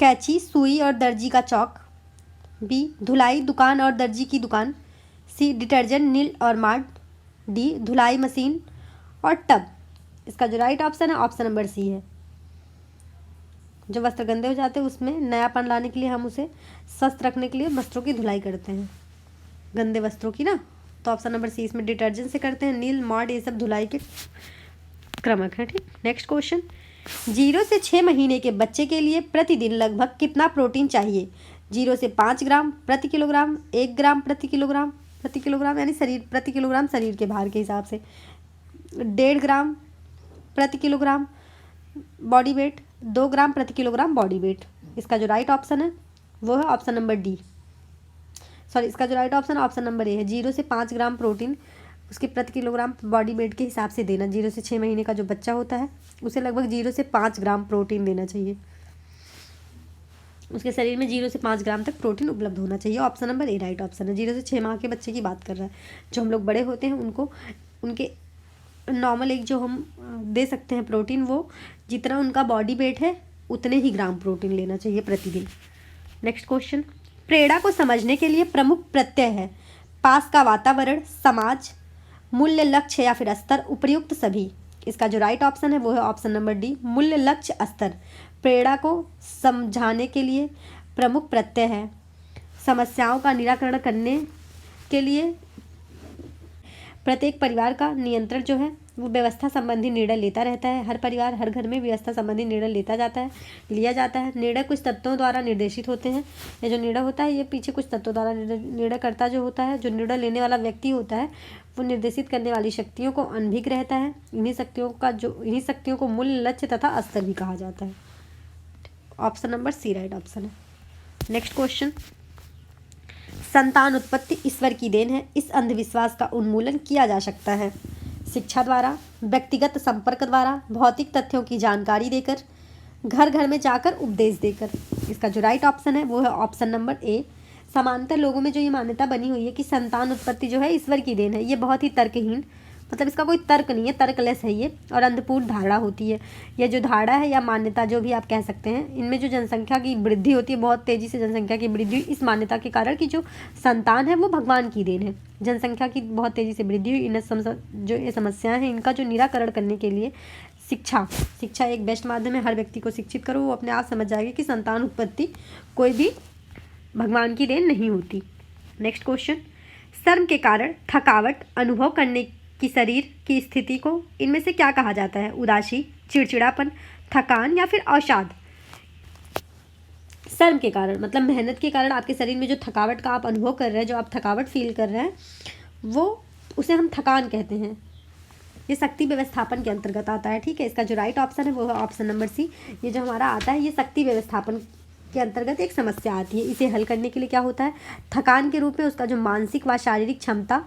A: कैंची, सुई और दर्जी का चौक। बी धुलाई दुकान और दर्जी की दुकान। सी डिटर्जेंट, नील और मार्ड। डी धुलाई मशीन और टब। इसका जो राइट ऑप्शन है ऑप्शन नंबर सी है। जो वस्त्र गंदे हो जाते हैं उसमें नयापन लाने के लिए हम उसे स्वस्थ रखने के लिए वस्त्रों की धुलाई करते हैं, गंदे वस्त्रों की ना, तो ऑप्शन नंबर सी। इसमें डिटर्जेंट से करते हैं, नील, मॉड, ये सब धुलाई के क्रमक है, ठीक। Next question. 0 से 6 महीने के बच्चे के लिए प्रतिदिन लगभग कितना प्रोटीन चाहिए? 0 से 5 ग्राम प्रति किलोग्राम, 1 ग्राम प्रति किलोग्राम यानी प्रति किलोग्राम शरीर के भार के हिसाब से, 1.5 ग्राम प्रति किलोग्राम बॉडी वेट, 2 ग्राम प्रति किलोग्राम बॉडी वेट। इसका जो राइट ऑप्शन है वो है ऑप्शन नंबर डी, सॉरी, इसका जो राइट ऑप्शन है ऑप्शन नंबर ए है। 0 से 5 ग्राम प्रोटीन उसके प्रति किलोग्राम बॉडी वेट के हिसाब से देना। 0 से 6 महीने का जो बच्चा होता है उसे लगभग 0 से 5 ग्राम प्रोटीन देना चाहिए, उसके शरीर में 0 से 5 ग्राम तक प्रोटीन उपलब्ध होना चाहिए। ऑप्शन नंबर ए राइट ऑप्शन है। 0 से 6 माह के बच्चे की बात कर रहा है। जो हम लोग बड़े होते हैं उनके नॉर्मल एक जो हम दे सकते हैं प्रोटीन, वो जितना उनका बॉडी वेट है उतने ही ग्राम प्रोटीन लेना चाहिए प्रतिदिन। नेक्स्ट क्वेश्चन, प्रेरणा को समझने के लिए प्रमुख प्रत्यय है पास का वातावरण, समाज, मूल्य, लक्ष्य या फिर स्तर, उपर्युक्त सभी। इसका जो राइट ऑप्शन है वो है ऑप्शन नंबर डी, मूल्य, लक्ष्य, स्तर। प्रेरणा को समझाने के लिए प्रमुख प्रत्यय है समस्याओं का निराकरण करने के लिए प्रत्येक परिवार का नियंत्रण जो है वो व्यवस्था संबंधी निर्णय लेता रहता है। हर परिवार, हर घर में व्यवस्था संबंधी निर्णय लिया जाता है। निर्णय कुछ तत्वों द्वारा निर्देशित होते हैं। ये जो निर्णय होता है ये पीछे कुछ तत्वों द्वारा निर्णयकर्ता जो होता है, जो निर्णय लेने वाला व्यक्ति होता है, वो निर्देशित करने वाली शक्तियों को अनभिज्ञ रहता है। इन्हीं शक्तियों को मूल्य, लक्ष्य तथा स्तर भी कहा जाता है। Option number C right option है। नेक्स्ट क्वेश्चन, संतान उत्पत्ति ईश्वर की देन है, इस अंधविश्वास का उन्मूलन किया जा सकता है शिक्षा द्वारा, व्यक्तिगत संपर्क द्वारा, भौतिक तथ्यों की जानकारी देकर, घर घर में जाकर उपदेश देकर। इसका जो राइट ऑप्शन है वो है ऑप्शन नंबर ए। समांतर लोगों में जो ये मान्यता बनी हुई है कि संतान उत्पत्ति जो है ईश्वर की देन है, ये बहुत ही तर्कहीन, मतलब इसका कोई तर्क नहीं है, तर्कलेस है ये, और अंधपूर्ण धारणा होती है। यह जो धारणा है या मान्यता जो भी आप कह सकते हैं, इनमें जो जनसंख्या की वृद्धि होती है, बहुत तेज़ी से जनसंख्या की वृद्धि हुई इस मान्यता के कारण कि जो संतान है वो भगवान की देन है। जनसंख्या की बहुत तेज़ी से वृद्धि हुई, जो ये समस्याएं हैं इनका जो निराकरण करने के लिए शिक्षा एक बेस्ट माध्यम है। हर व्यक्ति को शिक्षित करो, वो अपने आप समझ जाएगी कि संतान उत्पत्ति कोई भी भगवान की देन नहीं होती। नेक्स्ट क्वेश्चन, शर्म के कारण थकावट अनुभव करने की शरीर की स्थिति को इनमें से क्या कहा जाता है? उदासी, चिड़चिड़ापन, थकान या फिर अवसाद। शर्म के कारण मतलब मेहनत के कारण आपके शरीर में जो थकावट का आप अनुभव कर रहे हैं, जो आप थकावट फील कर रहे हैं, वो उसे हम थकान कहते हैं। ये शक्ति व्यवस्थापन के अंतर्गत आता है। ठीक है, इसका जो राइट ऑप्शन है वो है ऑप्शन नंबर सी। ये जो हमारा आता है ये शक्ति व्यवस्थापन के अंतर्गत एक समस्या आती है। इसे हल करने के लिए क्या होता है, थकान के रूप में उसका जो मानसिक व शारीरिक क्षमता,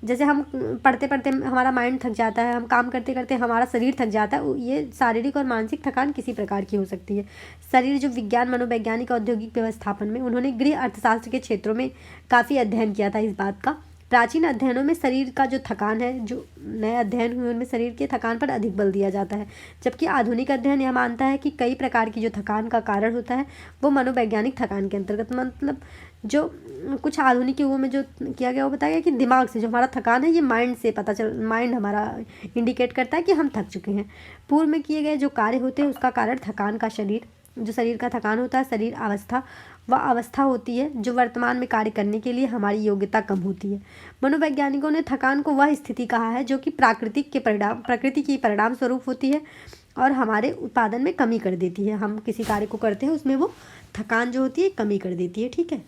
A: जैसे हम पढ़ते पढ़ते हमारा माइंड थक जाता है, हम काम करते करते हमारा शरीर थक जाता है, ये शारीरिक और मानसिक थकान किसी प्रकार की हो सकती है। शरीर जो विज्ञान, मनोवैज्ञानिक, औद्योगिक व्यवस्थापन में उन्होंने गृह अर्थशास्त्र के क्षेत्रों में काफ़ी अध्ययन किया था इस बात का। प्राचीन अध्ययनों में शरीर का जो थकान है, जो नए अध्ययन हुए उनमें शरीर के थकान पर अधिक बल दिया जाता है, जबकि आधुनिक अध्ययन यह मानता है कि कई प्रकार की जो थकान का कारण होता है वो मनोवैज्ञानिक थकान के अंतर्गत, मतलब जो कुछ आधुनिक युगों में जो किया गया वो बताया गया कि दिमाग से जो हमारा थकान है ये माइंड हमारा इंडिकेट करता है कि हम थक चुके हैं। पूर्व में किए गए जो कार्य होते हैं उसका कारण थकान का शरीर का थकान होता है, शरीर अवस्था होती है जो वर्तमान में कार्य करने के लिए हमारी योग्यता कम होती है। मनोवैज्ञानिकों ने थकान को वह स्थिति कहा है जो कि प्रकृति की परिणाम स्वरूप होती है और हमारे उत्पादन में कमी कर देती है। हम किसी कार्य को करते हैं उसमें वो थकान जो होती है कमी कर देती है। ठीक है,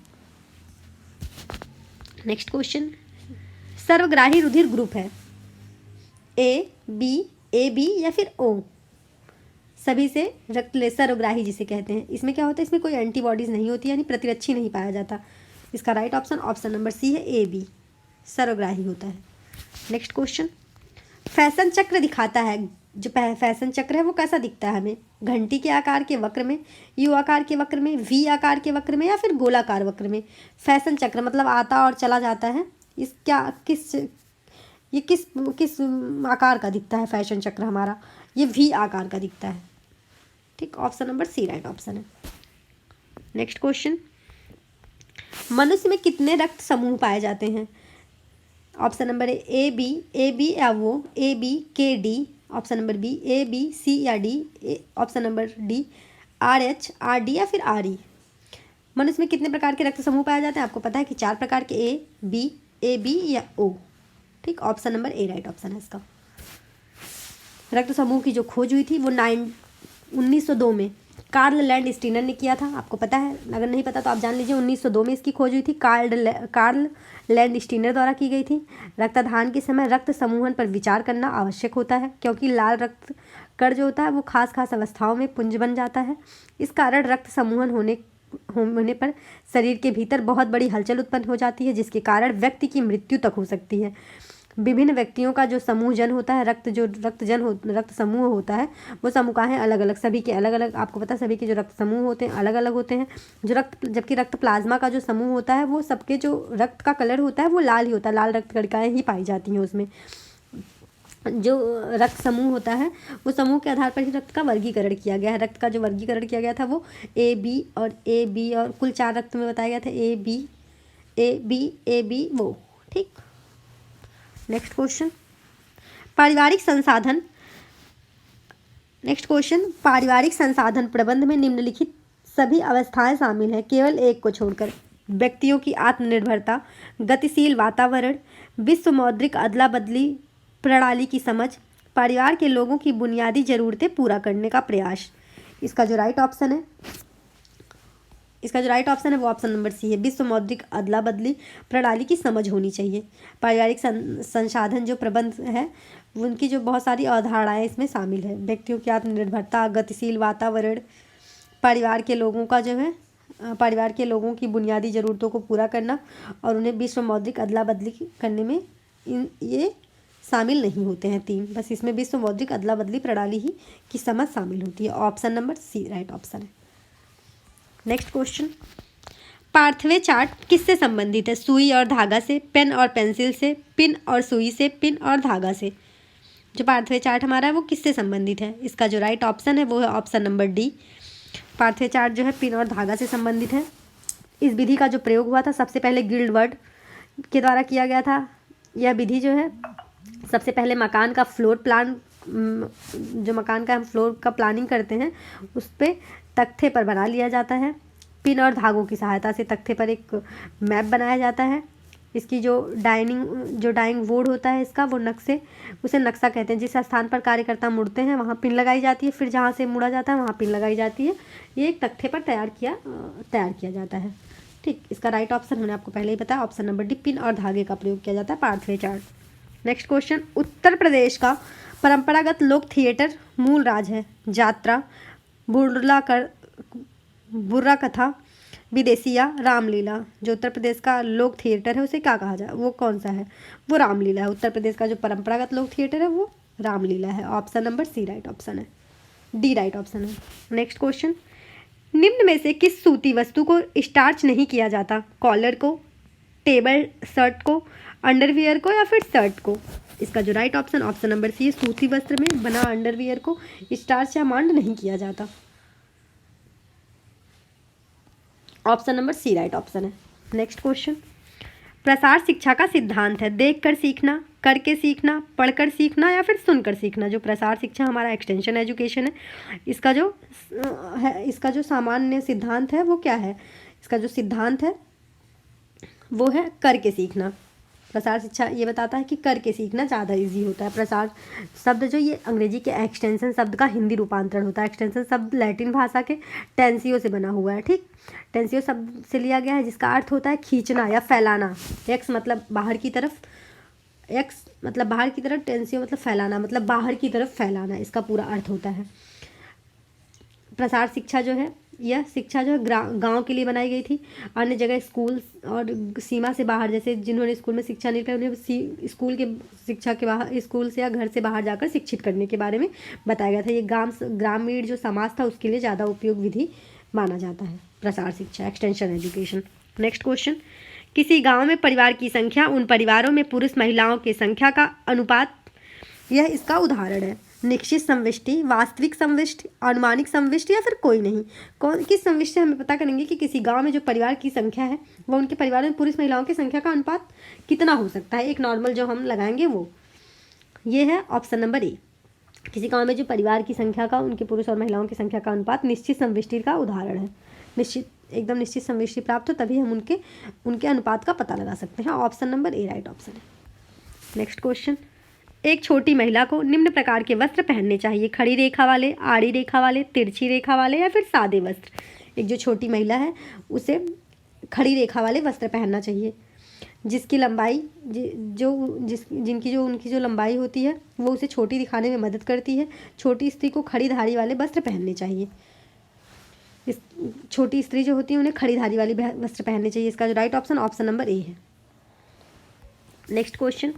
A: नेक्स्ट क्वेश्चन, सर्वग्राही रुधिर ग्रुप है ए बी या फिर ओ। सभी से रक्त ले सर्वग्राही जिसे कहते हैं, इसमें क्या होता है, इसमें कोई एंटीबॉडीज नहीं होती, यानी प्रतिरक्षी नहीं पाया जाता। इसका राइट ऑप्शन नंबर सी है, ए बी, सर्वग्राही होता है। नेक्स्ट क्वेश्चन, फैशन चक्र दिखाता है, जो फैशन चक्र है वो कैसा दिखता है हमें? घंटी के आकार के वक्र में, यू आकार के वक्र में, वी आकार के वक्र में या फिर गोलाकार वक्र में? फैशन चक्र मतलब आता और चला जाता है। किस आकार का दिखता है फैशन चक्र हमारा? ये वी आकार का दिखता है। ठीक, option number C right option है। नेक्स्ट क्वेश्चन, मनुष्य में कितने रक्त समूह पाए जाते हैं? ऑप्शन नंबर ए बी या वो, ए बी के D, option number B A B C या D, option number D R H R D या फिर आर ई। मनुष्य में कितने प्रकार के रक्त समूह पाए जाते हैं? आपको पता है कि 4 प्रकार के, ए बी या ओ। ठीक, ऑप्शन नंबर ए राइट ऑप्शन है इसका। रक्त समूह की जो खोज हुई थी वो 1902 में कार्ल लैंड स्टीनर ने किया था। आपको पता है, अगर नहीं पता तो आप जान लीजिए, 1902 में इसकी खोज हुई थी, कार्ल लैंड स्टीनर द्वारा की गई थी। रक्तदान के समय रक्त समूहन पर विचार करना आवश्यक होता है क्योंकि लाल रक्त कण जो होता है वो खास अवस्थाओं में पुंज बन जाता है। इस कारण रक्त समूहन होने पर शरीर के भीतर बहुत बड़ी हलचल उत्पन्न हो जाती है, जिसके कारण व्यक्ति की मृत्यु तक हो सकती है। विभिन्न व्यक्तियों का जो समूहजन होता है, रक्त समूह होता है, वो समूह अलग अलग, सभी के अलग अलग, आपको पता है सभी के जो रक्त समूह होते हैं अलग अलग होते हैं। जबकि रक्त प्लाज्मा का जो समूह होता है वो सबके जो रक्त का कलर होता है वो लाल ही होता है, लाल रक्त कणिकाएं ही पाई जाती हैं उसमें। जो रक्त समूह होता है वो समूह के आधार पर ही रक्त का वर्गीकरण किया गया है। रक्त का जो वर्गीकरण किया गया था वो ए बी और कुल 4 रक्त में बताया गया था ए बी वो। ठीक, नेक्स्ट क्वेश्चन, पारिवारिक संसाधन। नेक्स्ट क्वेश्चन, पारिवारिक संसाधन प्रबंध में निम्नलिखित सभी अवस्थाएं शामिल हैं केवल एक को छोड़कर। व्यक्तियों की आत्मनिर्भरता, गतिशील वातावरण, विश्व मौद्रिक अदला बदली प्रणाली की समझ, परिवार के लोगों की बुनियादी ज़रूरतें पूरा करने का प्रयास। इसका जो राइट ऑप्शन है वो ऑप्शन नंबर सी है, विश्व मौद्रिक अदला बदली प्रणाली की समझ होनी चाहिए। पारिवारिक संसाधन जो प्रबंध है उनकी जो बहुत सारी अवधारणाएं इसमें शामिल है। व्यक्तियों की आत्मनिर्भरता, गतिशील वातावरण, परिवार के लोगों की बुनियादी ज़रूरतों को पूरा करना और उन्हें विश्व मौद्रिक अदला बदली करने में ये शामिल नहीं होते हैं 3। बस इसमें विश्व मौद्रिक अदला बदली प्रणाली ही की समझ शामिल होती है। Option number C right option है। नेक्स्ट क्वेश्चन, पार्थवे चार्ट किससे संबंधित है? सुई और धागा से, पेन और पेंसिल से, पिन और सुई से, पिन और धागा से। जो पार्थवे चार्ट हमारा है वो किससे संबंधित है? इसका जो राइट ऑप्शन है वो है option number D. Pathway chart जो है पिन और धागा से संबंधित है। इस विधि का जो प्रयोग हुआ था सबसे पहले गिल्डवर्ड के द्वारा किया गया था। यह विधि जो है सबसे पहले मकान का हम फ्लोर का प्लानिंग करते हैं उस पर तख्ते पर बना लिया जाता है। पिन और धागों की सहायता से तख्ते पर एक मैप बनाया जाता है। इसकी जो डाइंग बोर्ड होता है इसका वो उसे नक्शा कहते हैं। जिस स्थान पर कार्यकर्ता मुड़ते हैं वहाँ पिन लगाई जाती है, फिर जहाँ से मुड़ा जाता है वहाँ पिन लगाई जाती है। ये एक तख्ते पर तैयार किया जाता है। ठीक, इसका राइट ऑप्शन मैंने आपको पहले ही बताया, ऑप्शन नंबर डी, पिन और धागे का प्रयोग किया जाता है pathway chart. Next question, Uttar Pradesh का परंपरागत लोक थिएटर मूल राज है? यात्रा, बुर्रा कथा, विदेशिया, रामलीला। जो उत्तर प्रदेश का लोक थिएटर है उसे क्या कहा जाए, वो कौन सा है? वो रामलीला है। उत्तर प्रदेश का जो परंपरागत लोक थिएटर है वो रामलीला है। Option number C right option है, डी राइट ऑप्शन है। नेक्स्ट क्वेश्चन, निम्न में से किस सूती वस्तु को स्टार्च नहीं किया जाता? कॉलर को, टेबल शर्ट को, अंडरवियर को या फिर शर्ट को? इसका जो राइट ऑप्शन नंबर सी है, सूती वस्त्र में बना अंडरवियर को स्टार्च या मांड नहीं किया जाता। Option number C right option है। नेक्स्ट क्वेश्चन, प्रसार शिक्षा का सिद्धांत है? देखकर सीखना, करके सीखना, पढ़कर सीखना या फिर सुनकर सीखना। जो प्रसार शिक्षा हमारा एक्सटेंशन एजुकेशन है इसका जो सामान्य सिद्धांत है वो क्या है? इसका जो सिद्धांत है वो है करके सीखना। प्रसार शिक्षा ये बताता है कि करके सीखना ज़्यादा इजी होता है। प्रसार शब्द जो ये अंग्रेजी के एक्सटेंशन शब्द का हिंदी रूपांतरण होता है। एक्सटेंशन शब्द लैटिन भाषा के टेंसियो से बना हुआ है। ठीक, टेंसियो शब्द से लिया गया है जिसका अर्थ होता है खींचना या फैलाना। एक्स मतलब बाहर की तरफ, टेंसियो मतलब फैलाना, मतलब बाहर की तरफ फैलाना, इसका पूरा अर्थ होता है। प्रसार शिक्षा जो है यह शिक्षा जो है गांव के लिए बनाई गई थी। अन्य जगह स्कूल और सीमा से बाहर, जैसे जिन्होंने स्कूल में शिक्षा नहीं पाई उन्हें स्कूल के शिक्षा के बाहर, स्कूल से या घर से बाहर जाकर शिक्षित करने के बारे में बताया गया था। ये ग्रामीण जो समाज था उसके लिए ज़्यादा उपयोग विधि माना जाता है प्रसार शिक्षा, एक्सटेंशन एजुकेशन। नेक्स्ट क्वेश्चन, किसी गाँव में परिवार की संख्या उन परिवारों में पुरुष महिलाओं की संख्या का अनुपात, यह इसका उदाहरण है। निश्चित समष्टि, वास्तविक समष्टि, अनुमानिक समष्टि या फिर कोई नहीं। किस समष्टि से हमें पता करेंगे कि किसी गांव में जो परिवार की संख्या है वो उनके परिवार में पुरुष महिलाओं की संख्या का अनुपात कितना हो सकता है। एक नॉर्मल जो हम लगाएंगे वो ये है ऑप्शन नंबर ए। किसी गांव में जो परिवार की संख्या का उनके पुरुष और महिलाओं की संख्या का अनुपात निश्चित समष्टि का उदाहरण है। एकदम निश्चित समष्टि प्राप्त हो तभी हम उनके अनुपात का पता लगा सकते हैं। ऑप्शन नंबर ए राइट ऑप्शन है। नेक्स्ट क्वेश्चन, एक छोटी महिला को निम्न प्रकार के वस्त्र पहनने चाहिए? खड़ी रेखा वाले, आड़ी रेखा वाले, तिरछी रेखा वाले या फिर सादे वस्त्र। एक जो छोटी महिला है उसे खड़ी रेखा वाले वस्त्र पहनना चाहिए जिसकी लंबाई उनकी जो लंबाई होती है वो उसे छोटी दिखाने में मदद करती है। छोटी स्त्री को खड़ी धारी वाले वस्त्र पहनने चाहिए। छोटी स्त्री जो होती है उन्हें खड़ी धारी वाली वस्त्र पहनने चाहिए। इसका जो राइट ऑप्शन नंबर ए है। नेक्स्ट क्वेश्चन,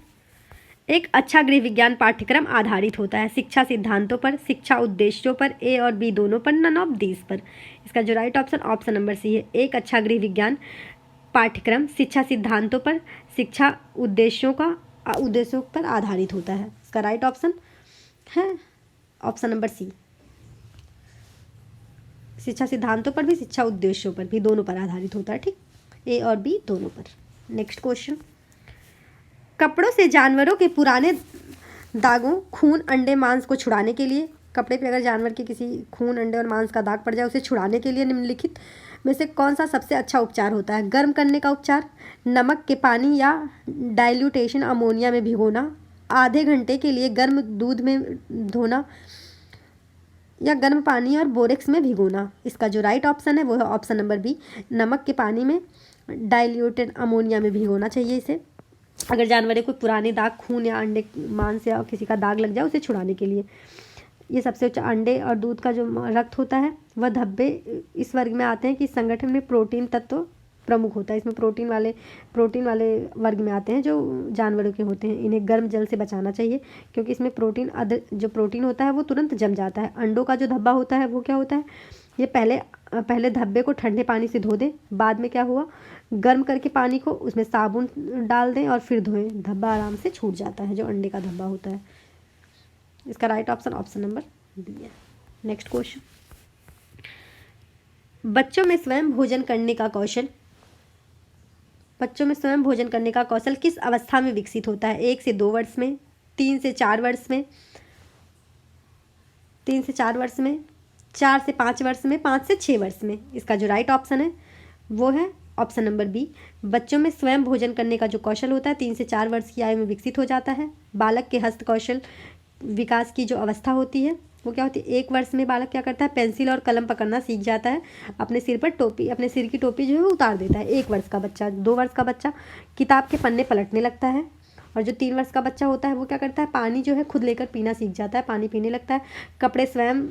A: एक अच्छा गृह विज्ञान पाठ्यक्रम आधारित होता है शिक्षा सिद्धांतों पर, शिक्षा उद्देश्यों पर, ए और बी दोनों पर, नन ऑफ दीज पर। इसका जो राइट ऑप्शन नंबर सी है। एक अच्छा गृह विज्ञान पाठ्यक्रम शिक्षा सिद्धांतों पर, शिक्षा उद्देश्यों पर आधारित होता है। इसका राइट ऑप्शन है ऑप्शन नंबर सी। शिक्षा सिद्धांतों पर भी, शिक्षा उद्देश्यों पर भी, दोनों पर आधारित होता है। ठीक, ए और बी दोनों पर। नेक्स्ट क्वेश्चन, कपड़ों से जानवरों के पुराने दागों, खून, अंडे, मांस को छुड़ाने के लिए, कपड़े पे अगर जानवर के किसी खून, अंडे और मांस का दाग पड़ जाए उसे छुड़ाने के लिए निम्नलिखित में से कौन सा सबसे अच्छा उपचार होता है? गर्म करने का उपचार, नमक के पानी या डाइल्यूटेशन अमोनिया में भिगोना, आधे घंटे के लिए गर्म दूध में धोना, या गर्म पानी और बोरेक्स में भिगोना। इसका जो राइट ऑप्शन है वो है ऑप्शन नंबर बी, नमक के पानी में डाइल्यूटेड अमोनिया में भिगोना चाहिए इसे, अगर जानवर कोई पुराने दाग, खून या अंडे, मांस या किसी का दाग लग जाए उसे छुड़ाने के लिए। ये सबसे उच्च अंडे और दूध का जो रक्त होता है वह धब्बे इस वर्ग में आते हैं कि इस संगठन में प्रोटीन तत्व प्रमुख होता है। इसमें प्रोटीन वाले वर्ग में आते हैं जो जानवरों के होते हैं। इन्हें गर्म जल से बचाना चाहिए क्योंकि इसमें जो प्रोटीन होता है वो तुरंत जम जाता है। अंडों का जो धब्बा होता है वो क्या होता है, ये पहले धब्बे को ठंडे पानी से धो दें, बाद में क्या हुआ, गर्म करके पानी को उसमें साबुन डाल दें और फिर धोएं, धब्बा आराम से छूट जाता है जो अंडे का धब्बा होता है। इसका right option option number B है। नेक्स्ट क्वेश्चन, बच्चों में स्वयं भोजन करने का कौशल किस अवस्था में विकसित होता है? 1 से 2 वर्ष में, 3 से 4 वर्ष में, 4 से 5 वर्ष में, 5 से 6 वर्ष में। इसका जो राइट ऑप्शन है वो है ऑप्शन नंबर बी। बच्चों में स्वयं भोजन करने का जो कौशल होता है 3 से 4 वर्ष की आयु में विकसित हो जाता है। बालक के हस्त कौशल विकास की जो अवस्था होती है वो क्या होती है, 1 वर्ष में बालक क्या करता है, पेंसिल और कलम पकड़ना सीख जाता है, अपने सिर की टोपी जो है वो उतार देता है। 1 वर्ष का बच्चा, 2 वर्ष का बच्चा किताब के पन्ने पलटने लगता है, और जो 3 वर्ष का बच्चा होता है वो क्या करता है, पानी जो है खुद लेकर पीना सीख जाता है, पानी पीने लगता है, कपड़े स्वयं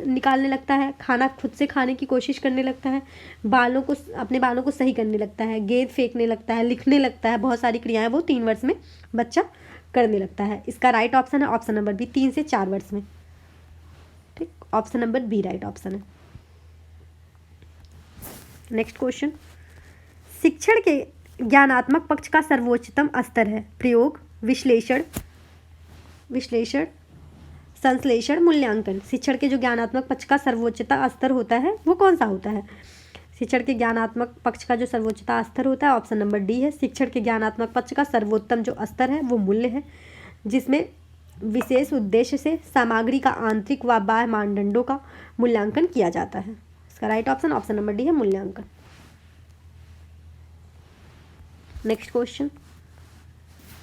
A: निकालने लगता है, खाना खुद से खाने की कोशिश करने लगता है, अपने बालों को सही करने लगता है, गेंद फेंकने लगता है, लिखने लगता है, बहुत सारी क्रियाएं वो 3 वर्ष में बच्चा करने लगता है। इसका राइट ऑप्शन है ऑप्शन नंबर बी, 3 से 4 वर्ष में। ठीक, option number B right option है। नेक्स्ट क्वेश्चन, शिक्षण के ज्ञानात्मक पक्ष का सर्वोच्चतम स्तर है? प्रयोग, विश्लेषण, संश्लेषण, मूल्यांकन। शिक्षण के जो ज्ञानात्मक पक्ष का सर्वोच्चता स्तर होता है वो कौन सा होता है? शिक्षण के ज्ञानात्मक पक्ष का जो सर्वोच्चता स्तर होता है ऑप्शन नंबर डी है। शिक्षण के ज्ञानात्मक पक्ष का सर्वोत्तम जो स्तर है वो मूल्य है, जिसमें विशेष उद्देश्य से सामग्री का आंतरिक व बाह्य मानदंडों का मूल्यांकन किया जाता है। इसका right option option number D है, मूल्यांकन। नेक्स्ट क्वेश्चन,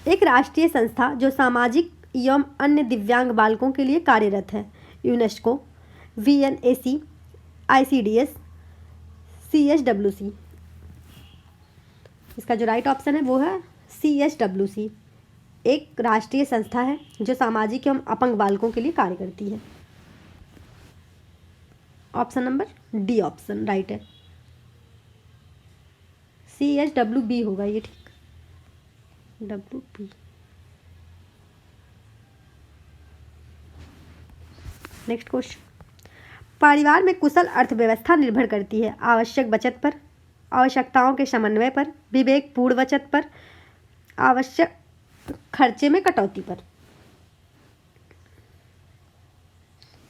A: एक राष्ट्रीय संस्था जो सामाजिक एवं अन्य दिव्यांग बालकों के लिए कार्यरत है, यूनेस्को, VNAC, ICDS, CSWC। इसका जो राइट ऑप्शन है वो है CSWC। एक राष्ट्रीय संस्था है जो सामाजिक एवं अपंग बालकों के लिए कार्य करती है। Option number D option right है, CSWB होगा ये। ठीक, WB। नेक्स्ट क्वेश्चन, परिवार में कुशल अर्थव्यवस्था निर्भर करती है आवश्यक बचत पर, आवश्यकताओं के समन्वय पर, विवेकपूर्ण बचत पर, आवश्यक खर्चे में कटौती पर।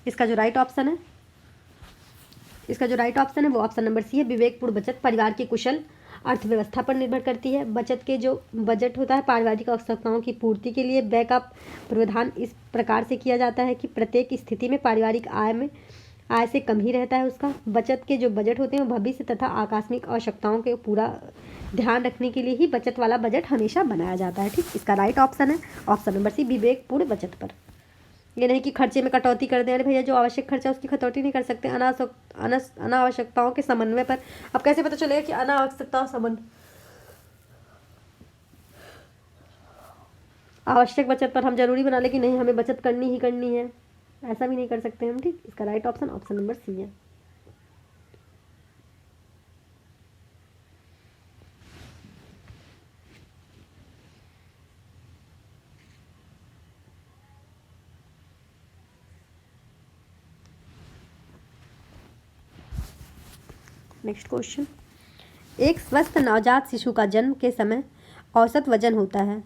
A: इसका जो राइट ऑप्शन है वो ऑप्शन नंबर सी है, विवेकपूर्ण बचत परिवार की कुशल अर्थव्यवस्था पर निर्भर करती है। बचत के जो बजट होता है पारिवारिक आवश्यकताओं की पूर्ति के लिए व्यय का प्रावधान इस प्रकार से किया जाता है कि प्रत्येक स्थिति में पारिवारिक आय से कम ही रहता है उसका। बचत के जो बजट होते हैं वो भविष्य तथा आकस्मिक आवश्यकताओं के पूरा ध्यान रखने के लिए ही बचत वाला बजट हमेशा बनाया जाता है। ठीक, इसका राइट ऑप्शन है ऑप्शन नंबर सी, विवेकपूर्ण बचत पर। ये नहीं कि खर्चे में कटौती कर दें, अरे भैया जो आवश्यक खर्चा उसकी कटौती नहीं कर सकते। अनावश्यकताओं के समन्वय पर, अब कैसे पता चलेगा कि अनावश्यकताओं समन्वय, आवश्यक बचत पर हम जरूरी बना ले कि नहीं हमें बचत करनी ही करनी है, ऐसा भी नहीं कर सकते हम। ठीक, इसका right option option number C है। नेक्स्ट क्वेश्चन, एक स्वस्थ नवजात शिशु का जन्म के समय औसत वजन होता है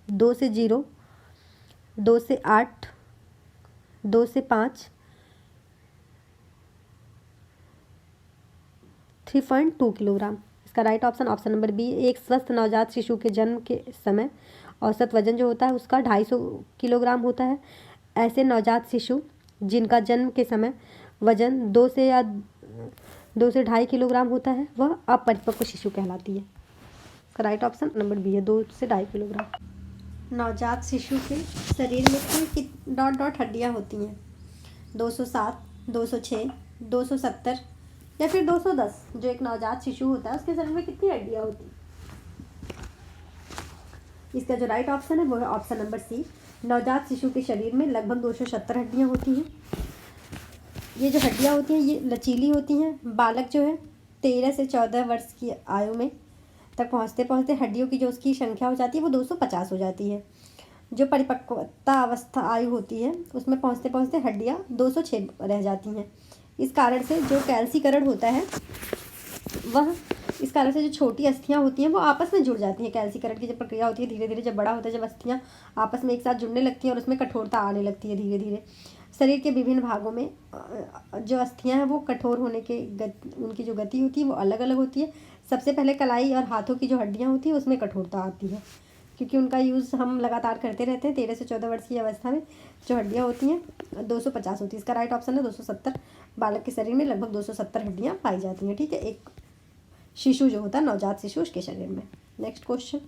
A: 2 से 0 2 से 8, 2 से 5, 3.2 किलोग्राम। इसका right option option number B. एक स्वस्थ नवजात शिशु के जन्म के समय औसत वजन जो होता है उसका 250 किलोग्राम होता है। ऐसे नवजात शिशु जिनका जन्म के समय वजन 2 से 2.5 किलोग्राम होता है वह अपरिपक्व शिशु कहलाती है। इसका राइट ऑप्शन नंबर बी है, 2 से 2.5 किलोग्राम। नवजात शिशु के शरीर में कुल डॉट डॉट हड्डियाँ होती हैं? 207, 206, 270 या फिर 210। जो एक नवजात शिशु होता है उसके शरीर में कितनी हड्डियाँ होती हैं? इसका जो राइट ऑप्शन है वो है ऑप्शन नंबर सी। नवजात शिशु के शरीर में लगभग 270 हड्डियाँ होती हैं। ये जो हड्डियाँ होती हैं ये लचीली होती हैं। बालक जो है 13 से 14 वर्ष की आयु में तक पहुँचते पहुँचते हड्डियों की जो उसकी संख्या हो जाती है वो 250 हो जाती है। जो परिपक्वता अवस्था आयु होती है उसमें पहुँचते पहुँचते हड्डियाँ 206 रह जाती हैं। इस कारण से जो कैल्सीकरण होता है वह इस कारण से जो छोटी अस्थियाँ होती हैं वो आपस में जुड़ जाती हैं। कैल्सीकरण की जो प्रक्रिया होती है धीरे धीरे जब बड़ा होता है, जब अस्थियाँ आपस में एक साथ जुड़ने लगती हैं और उसमें कठोरता आने लगती है धीरे धीरे। शरीर के विभिन्न भागों में जो अस्थियाँ हैं वो कठोर होने के उनकी जो गति होती है वो अलग अलग होती है। सबसे पहले कलाई और हाथों की जो हड्डियाँ होती हैं उसमें कठोरता आती है क्योंकि उनका यूज़ हम लगातार करते रहते हैं। 13 से 14 वर्ष की अवस्था में जो हड्डियाँ होती हैं 250 होती है। इसका राइट ऑप्शन है 270। बालक के शरीर में लगभग 270 हड्डियाँ पाई जाती हैं। ठीक है, एक शिशु जो होता है नवजात शिशु उसके शरीर में। नेक्स्ट क्वेश्चन,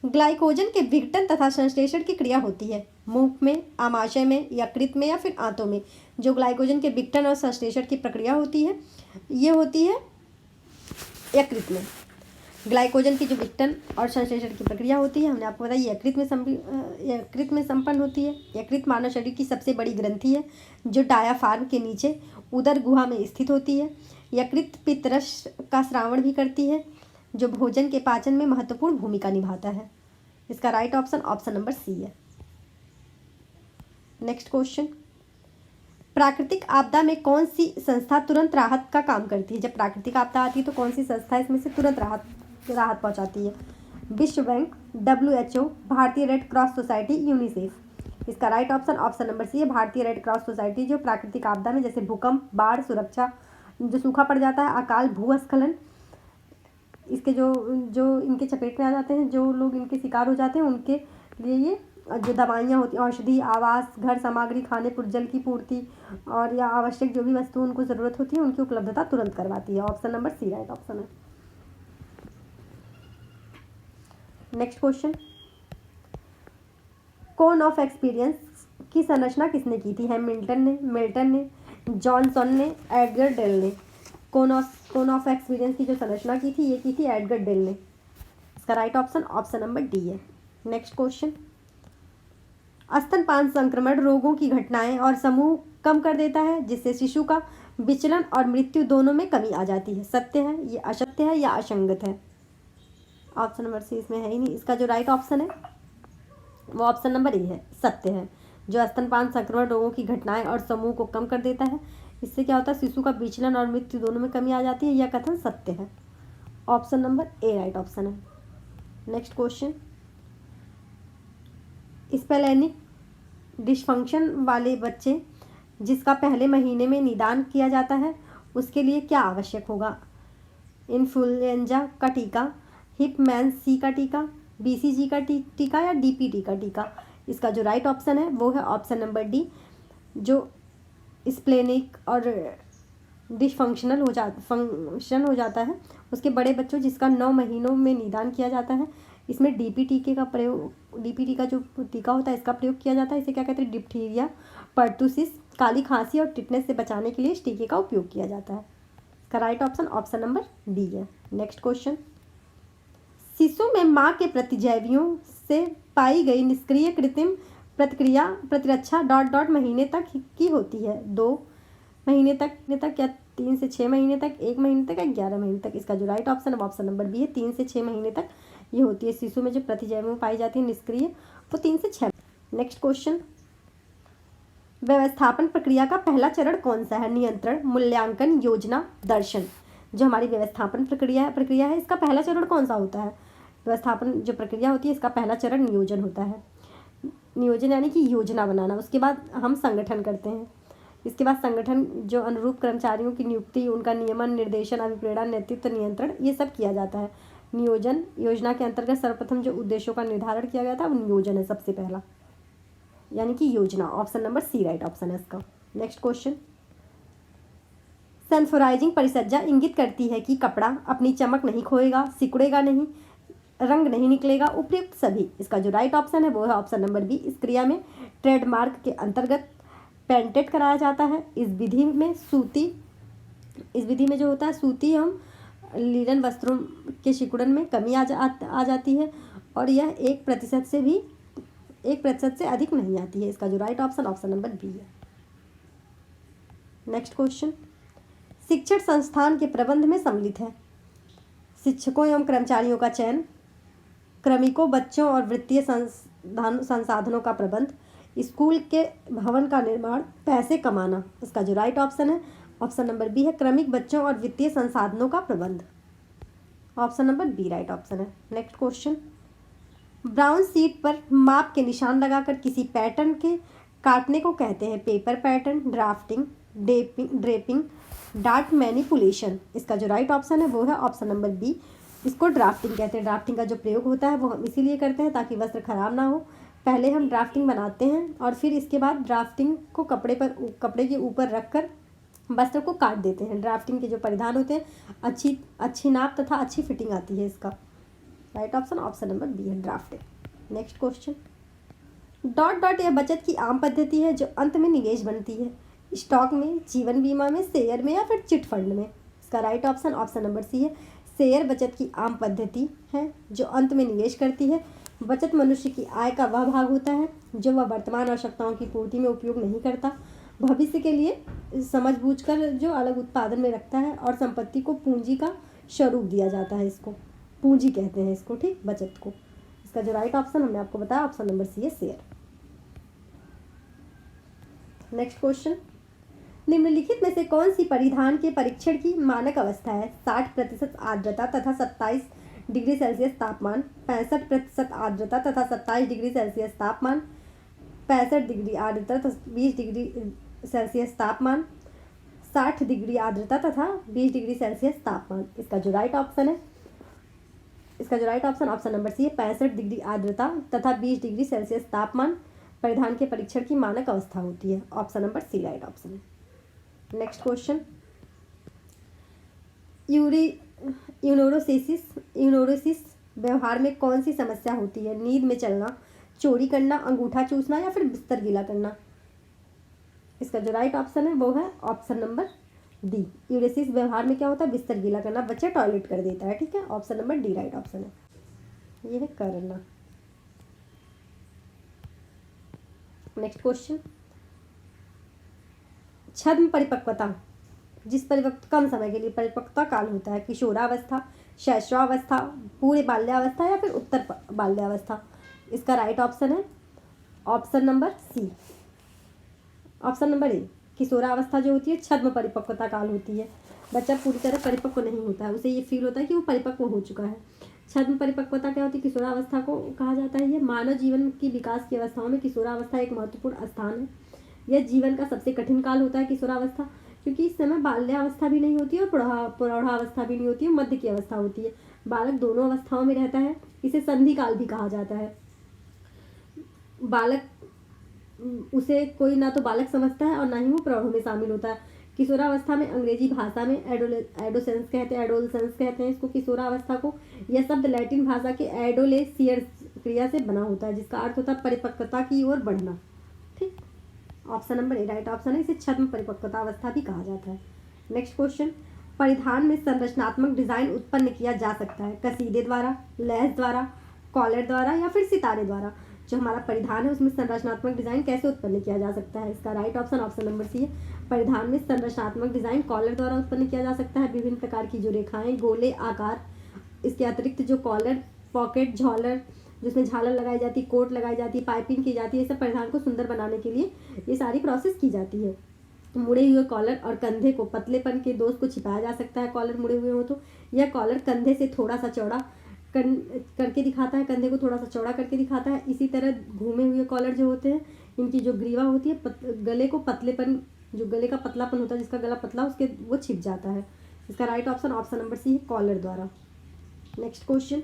A: ग्लाइकोजन के विघटन तथा संश्लेषण की क्रिया होती है मुंह में, आमाशय में, यकृत में या फिर आंतों में? जो ग्लाइकोजन के विघटन और संश्लेषण की प्रक्रिया होती है ये होती है यकृत में। ग्लाइकोजन की जो विघटन और संश्लेषण की प्रक्रिया होती है हमने आपको बताया यकृत में संपन्न होती है। यकृत मानव शरीर की सबसे बड़ी ग्रंथि है जो डायाफ्राम के नीचे उदर गुहा में स्थित होती है। यकृत पित्तरस का स्रावण भी करती है जो भोजन के पाचन में महत्वपूर्ण भूमिका निभाता है। इसका right option option number C है। नेक्स्ट क्वेश्चन, प्राकृतिक आपदा में कौन सी संस्था तुरंत राहत का काम करती है? जब प्राकृतिक आपदा आती है तो कौन सी संस्था इसमें से तुरंत राहत पहुंचाती है? विश्व बैंक, WHO, भारतीय रेड क्रॉस सोसाइटी, यूनिसेफ। इसका right option option number C है, भारतीय रेड क्रॉस सोसाइटी। जो प्राकृतिक आपदा में जैसे भूकंप, बाढ़, सुरक्षा, जो सूखा पड़ जाता है, अकाल, भूस्खलन, इसके जो इनके चपेट में आ जाते हैं, जो लोग इनके शिकार हो जाते हैं उनके लिए ये जो दवाइयाँ होती हैं, औषधि, आवास, घर सामग्री, खाने जल की पूर्ति और या आवश्यक जो भी वस्तु उनको ज़रूरत होती है उनकी उपलब्धता तुरंत करवाती है। Option number C right option है। Next question, cone of experience की संरचना किसने की थी? हैमिल्टन ने, मिल्टन ने, जॉनसन ने, एडगर डेल ने? कोन ऑफ एक्सपीरियंस की जो संरचना की थी ये की थी एडगर डेल ने। इसका right option option number D है। नेक्स्ट क्वेश्चन, स्तनपान संक्रमण रोगों की घटनाएं और समूह कम कर देता है जिससे शिशु का विचलन और मृत्यु दोनों में कमी आ जाती है। सत्य है, ये असत्य है या असंगत है? ऑप्शन नंबर सी इसमें है ही नहीं। इसका जो राइट ऑप्शन है वो ऑप्शन नंबर ए है, सत्य है। जो स्तनपान संक्रमण रोगों की घटनाएं और समूह को कम कर देता है इससे क्या होता है, शिशु का विचलन और मृत्यु दोनों में कमी आ जाती है। यह कथन सत्य है। ऑप्शन नंबर ए राइट ऑप्शन है। नेक्स्ट क्वेश्चन, स्पेलेनिक डिसफंक्शन वाले बच्चे जिसका पहले महीने में निदान किया जाता है उसके लिए क्या आवश्यक होगा? इन्फ्लुएंजा का टीका, हिपमैन सी का टीका, BCG का टीका या DPT का टीका? इसका जो राइट ऑप्शन है वो है ऑप्शन नंबर डी। जो स्प्लेनिक और डिसफंक्शनल फंक्शन हो जाता है उसके बड़े बच्चों जिसका 9 महीनों में निदान किया जाता है इसमें DPT का जो टीका होता है इसका प्रयोग किया जाता है। इसे क्या कहते हैं, डिप्थीरिया, पर्टुसिस, काली खांसी और टिटनेस से बचाने के लिए इस टीके का उपयोग किया जाता है। इसका right option option number D है। नेक्स्ट क्वेश्चन, शिशु में माँ के प्रतिजैवियों से पाई गई निष्क्रिय कृत्रिम प्रतिरक्षा डॉट डॉट महीने तक की होती है? 2 महीने तक या 3 से 6 महीने तक, 1 महीने तक या 11 महीने तक? इसका जो राइट ऑप्शन है ऑप्शन नंबर बी है, 3 से 6 महीने तक ये होती है। शिशु में जो प्रतिजैवियों पाई जाती है निष्क्रिय वो 3 से 6। नेक्स्ट क्वेश्चन, व्यवस्थापन प्रक्रिया का पहला चरण कौन सा है? नियंत्रण, मूल्यांकन, योजना, दर्शन? जो हमारी व्यवस्थापन प्रक्रिया है इसका पहला चरण कौन सा होता है? व्यवस्थापन जो प्रक्रिया होती है इसका पहला चरण नियोजन होता है। नियोजन यानी कि योजना बनाना। उसके बाद हम संगठन करते हैं। इसके बाद संगठन जो अनुरूप कर्मचारियों की नियुक्ति, उनका नियमन, निर्देशन, अभिप्रेरण, नेतृत्व, नियंत्रण, ये सब किया जाता है। नियोजन योजना के अंतर्गत सर्वप्रथम जो उद्देश्यों का निर्धारण किया गया था वो नियोजन है सबसे पहला, यानी कि योजना। Option number C right option है इसका। नेक्स्ट क्वेश्चन, सल्फ्यूराइजिंग परिसज्जा इंगित करती है कि कपड़ा अपनी चमक नहीं खोएगा, सिकुड़ेगा नहीं, रंग नहीं निकलेगा, उपयुक्त सभी। इसका जो राइट ऑप्शन है वो है ऑप्शन नंबर बी। इस क्रिया में ट्रेडमार्क के अंतर्गत पेंटेड कराया जाता है। इस विधि में जो होता है सूती एवं लिनन वस्त्रों के सिकुड़न में कमी आ जाती है और यह 1% से अधिक नहीं आती है। इसका जो right option option number B है। नेक्स्ट क्वेश्चन, शिक्षण संस्थान के प्रबंध में सम्मिलित है शिक्षकों एवं कर्मचारियों का चयन, क्रमिकों, बच्चों और वित्तीय संसाधनों का प्रबंध, स्कूल के भवन का निर्माण, पैसे कमाना। इसका जो राइट ऑप्शन है ऑप्शन नंबर बी है, क्रमिक, बच्चों और वित्तीय संसाधनों का प्रबंध। Option number B right option है। नेक्स्ट क्वेश्चन, ब्राउन शीट पर माप के निशान लगाकर किसी पैटर्न के काटने को कहते हैं paper pattern, drafting, draping, dart manipulation. इसका जो राइट ऑप्शन है वो है ऑप्शन नंबर बी, इसको ड्राफ्टिंग कहते हैं। ड्राफ्टिंग का जो प्रयोग होता है वो हम इसीलिए करते हैं ताकि वस्त्र खराब ना हो। पहले हम ड्राफ्टिंग बनाते हैं और फिर इसके बाद ड्राफ्टिंग को कपड़े के ऊपर रखकर वस्त्र को काट देते हैं। ड्राफ्टिंग के जो परिधान होते हैं अच्छी नाप तथा अच्छी फिटिंग आती है। इसका right option option number B है, drafting. Next question, dot dot यह बचत की आम पद्धति है जो अंत में निवेश बनती है स्टॉक में, जीवन बीमा में, शेयर में या फिर चिट फंड में। इसका right option option number C है, शेयर बचत की आम पद्धति है जो अंत में निवेश करती है। बचत मनुष्य की आय का वह भाग होता है जो वह वर्तमान आवश्यकताओं की पूर्ति में उपयोग नहीं करता, भविष्य के लिए समझबूझकर जो अलग उत्पादन में रखता है, और संपत्ति को पूंजी का स्वरूप दिया जाता है। इसको पूंजी कहते हैं इसको, ठीक, बचत को। इसका जो राइट ऑप्शन हमने आपको बताया ऑप्शन नंबर सी है, शेयर। नेक्स्ट क्वेश्चन, निम्नलिखित में से कौन सी परिधान के परीक्षण की मानक अवस्था है? 60% आर्द्रता तथा 27 डिग्री सेल्सियस तापमान, 65% आर्द्रता तथा 27 डिग्री सेल्सियस तापमान, 65 डिग्री आर्द्रता तथा 20 डिग्री सेल्सियस तापमान, 60 डिग्री आर्द्रता तथा 20 डिग्री सेल्सियस तापमान। इसका जो राइट ऑप्शन है, इसका जो right option option number C है, 65 डिग्री आर्द्रता तथा 20 डिग्री सेल्सियस तापमान परिधान के परीक्षण की मानक अवस्था होती है। Option number C right option है। नेक्स्ट क्वेश्चन, यूनोरोसिस व्यवहार में कौन सी समस्या होती है? नींद में चलना, चोरी करना, अंगूठा चूसना या फिर बिस्तर गीला करना। इसका जो राइट ऑप्शन है वो है ऑप्शन नंबर डी। यूरेसिस व्यवहार में क्या होता है? बिस्तर गीला करना, बच्चा टॉयलेट कर देता है, ठीक है। Option number D right option है, ये है करना। नेक्स्ट क्वेश्चन, छद्म परिपक्वता, जिस परिपक्व कम समय के लिए परिपक्वता काल होता है, किशोरावस्था, शैशवावस्था, पूरे बाल्यावस्था या फिर उत्तर बाल्यावस्था। इसका राइट ऑप्शन है option number C, option number A. किशोरावस्था जो होती है छद्म परिपक्वता काल होती है, बच्चा पूरी तरह परिपक्व नहीं होता है, उसे ये फील होता है कि वो परिपक्व हो चुका है। छद्म परिपक्वता क्या होती है? किशोरावस्था को कहा जाता है। ये मानव जीवन की विकास की अवस्थाओं में किशोरावस्था एक महत्वपूर्ण स्थान है। यह जीवन का सबसे कठिन काल होता है किशोरावस्था, क्योंकि इस समय बाल्यावस्था भी नहीं होती है और प्रौढ़ावस्था भी नहीं होती है, मध्य की अवस्था होती है। बालक दोनों अवस्थाओं में रहता है, इसे संधि काल भी कहा जाता है। बालक, उसे कोई ना तो बालक समझता है और ना ही वो प्रौढ़ में शामिल होता है। किशोरावस्था में अंग्रेजी भाषा में एडोलेसेंस कहते हैं इसको, किशोरावस्था को। यह शब्द लैटिन भाषा के एडोलेसियर क्रिया से बना होता है, जिसका अर्थ होता है परिपक्वता की ओर बढ़ना, ठीक। ऑप्शन नंबर ए राइट ऑप्शन है, इसे छद्म परिपक्वता अवस्था भी कहा जाता है। नेक्स्ट क्वेश्चन, परिधान में संरचनात्मक डिजाइन उत्पन्न किया जा सकता है कसीदे द्वारा, लैस द्वारा, कॉलर द्वारा या फिर सितारे द्वारा। जो हमारा परिधान है उसमें संरचनात्मक डिजाइन कैसे उत्पन्न किया जा सकता है? इसका right option option number C है, परिधान में संरचनात्मक डिजाइन कॉलर द्वारा उत्पन्न किया जा सकता है। विभिन्न प्रकार की जो रेखाएं, गोले आकार, इसके अतिरिक्त जो कॉलर, पॉकेट, झॉलर, जिसमें झालर लगाई जाती, कोट लगाई जाती, पाइपिंग की जाती है, ये सब परिधान को सुंदर बनाने के लिए ये सारी प्रोसेस की जाती है। मुड़े हुए कॉलर और कंधे को पतलेपन के दोष को छिपाया जा सकता है। कॉलर मुड़े हुए हो तो यह कॉलर कंधे से थोड़ा सा चौड़ा करके दिखाता है, कंधे को थोड़ा सा चौड़ा करके दिखाता है। इसी तरह घूमे हुए कॉलर जो होते हैं, इनकी जो ग्रीवा होती है गले को पतलेपन, जो गले का पतलापन होता है, जिसका गला पतला उसके वो छिप जाता है। इसका right option option number C है, कॉलर द्वारा। नेक्स्ट क्वेश्चन,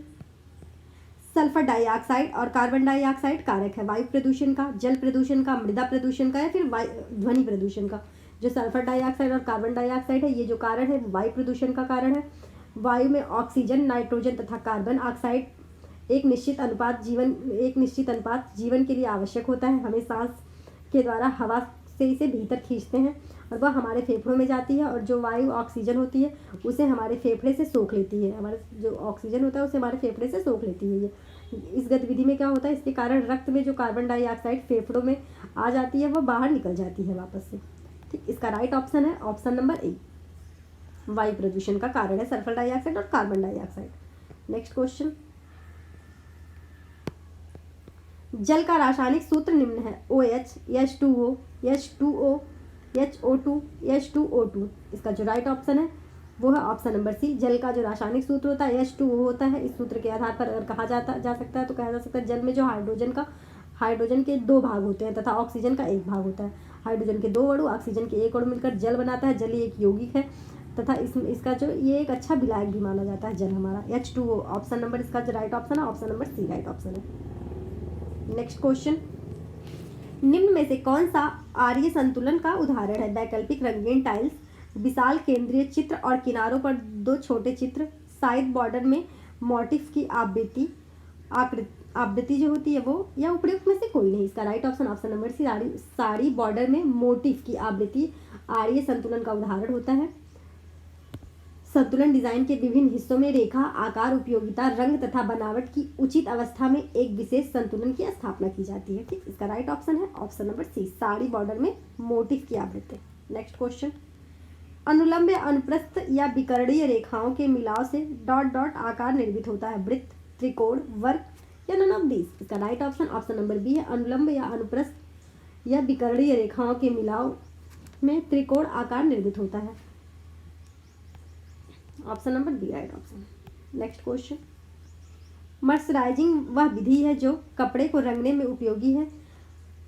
A: सल्फर डाइऑक्साइड और कार्बन डाइऑक्साइड कारक है वायु प्रदूषण का, जल प्रदूषण का, मृदा प्रदूषण का या फिर ध्वनि प्रदूषण का। जो सल्फर डाइऑक्साइड और कार्बन डाइऑक्साइड है, ये जो कारण है वायु प्रदूषण का कारण है। वायु में ऑक्सीजन, नाइट्रोजन तथा कार्बन ऑक्साइड एक निश्चित अनुपात जीवन के लिए आवश्यक होता है। हमें सांस के द्वारा हवा से इसे भीतर खींचते हैं और वह हमारे फेफड़ों में जाती है, और जो वायु ऑक्सीजन होती है उसे हमारे फेफड़े से सोख लेती है। हमारे जो ऑक्सीजन होता है उसे हमारे फेफड़े से सोख लेती है। ये इस गतिविधि में क्या होता है, इसके कारण रक्त में जो कार्बन डाइऑक्साइड फेफड़ों में आ जाती है, वह बाहर निकल जाती है वापस से। ठीक, इसका राइट ऑप्शन है ऑप्शन नंबर ए, वायु प्रदूषण का कारण है सल्फर डाइऑक्साइड और कार्बन डाइऑक्साइड। नेक्स्ट क्वेश्चन, जल का रासायनिक सूत्र निम्न है, OH, H2O, H2O, HO2, H2O2। इसका जो राइट ऑप्शन है वो है ऑप्शन नंबर सी। जल का जो रासायनिक सूत्र होता है H2O होता है। इस सूत्र के आधार पर अगर कहा जा सकता है तो कहा जा सकता है जल में जो हाइड्रोजन के 2 भाग होते हैं तथा ऑक्सीजन का 1 भाग होता है। हाइड्रोजन के 2 अणु ऑक्सीजन के 1 अणु मिलकर जल बनाता है। जल एक यौगिक है तथा इसका जो ये एक अच्छा विलायक भी माना जाता है जल हमारा। H2O ऑप्शन नंबर, इसका जो राइट ऑप्शन है option number C right option है। नेक्स्ट क्वेश्चन, निम्न में से कौन सा आर्य संतुलन का उदाहरण है? वैकल्पिक रंगीन टाइल्स, विशाल केंद्रीय चित्र और किनारों पर 2 छोटे चित्र, साइड बॉर्डर में मोटिफ की आवृत्ति जो होती है वो, या उपयुक्त में से कोई नहीं। इसका right option option number C, sari border में मोटिफ की आवृत्ति आर्य संतुलन का उदाहरण होता है। संतुलन डिजाइन के विभिन्न हिस्सों में रेखा, आकार, उपयोगिता, रंग तथा बनावट की उचित अवस्था में एक विशेष संतुलन की स्थापना की जाती है। ठीक, इसका राइट ऑप्शन है option number C, sari border में मोटिफ की आवृत्ति। नेक्स्ट क्वेश्चन, अनुलंब या अनुप्रस्थ या विकर्णीय रेखाओं के मिलाव से डॉट डॉट आकार निर्मित होता है। वृत्त, त्रिकोण, वर्ग या नन ऑफ दीज। इसका right option option number B है, अनुलंब या अनुप्रस्थ या विकर्णीय रेखाओं के मिलाव में त्रिकोण आकार निर्मित होता है। Option number B right option. Next question, mercerising वह विधि है जो कपड़े को रंगने में उपयोगी है,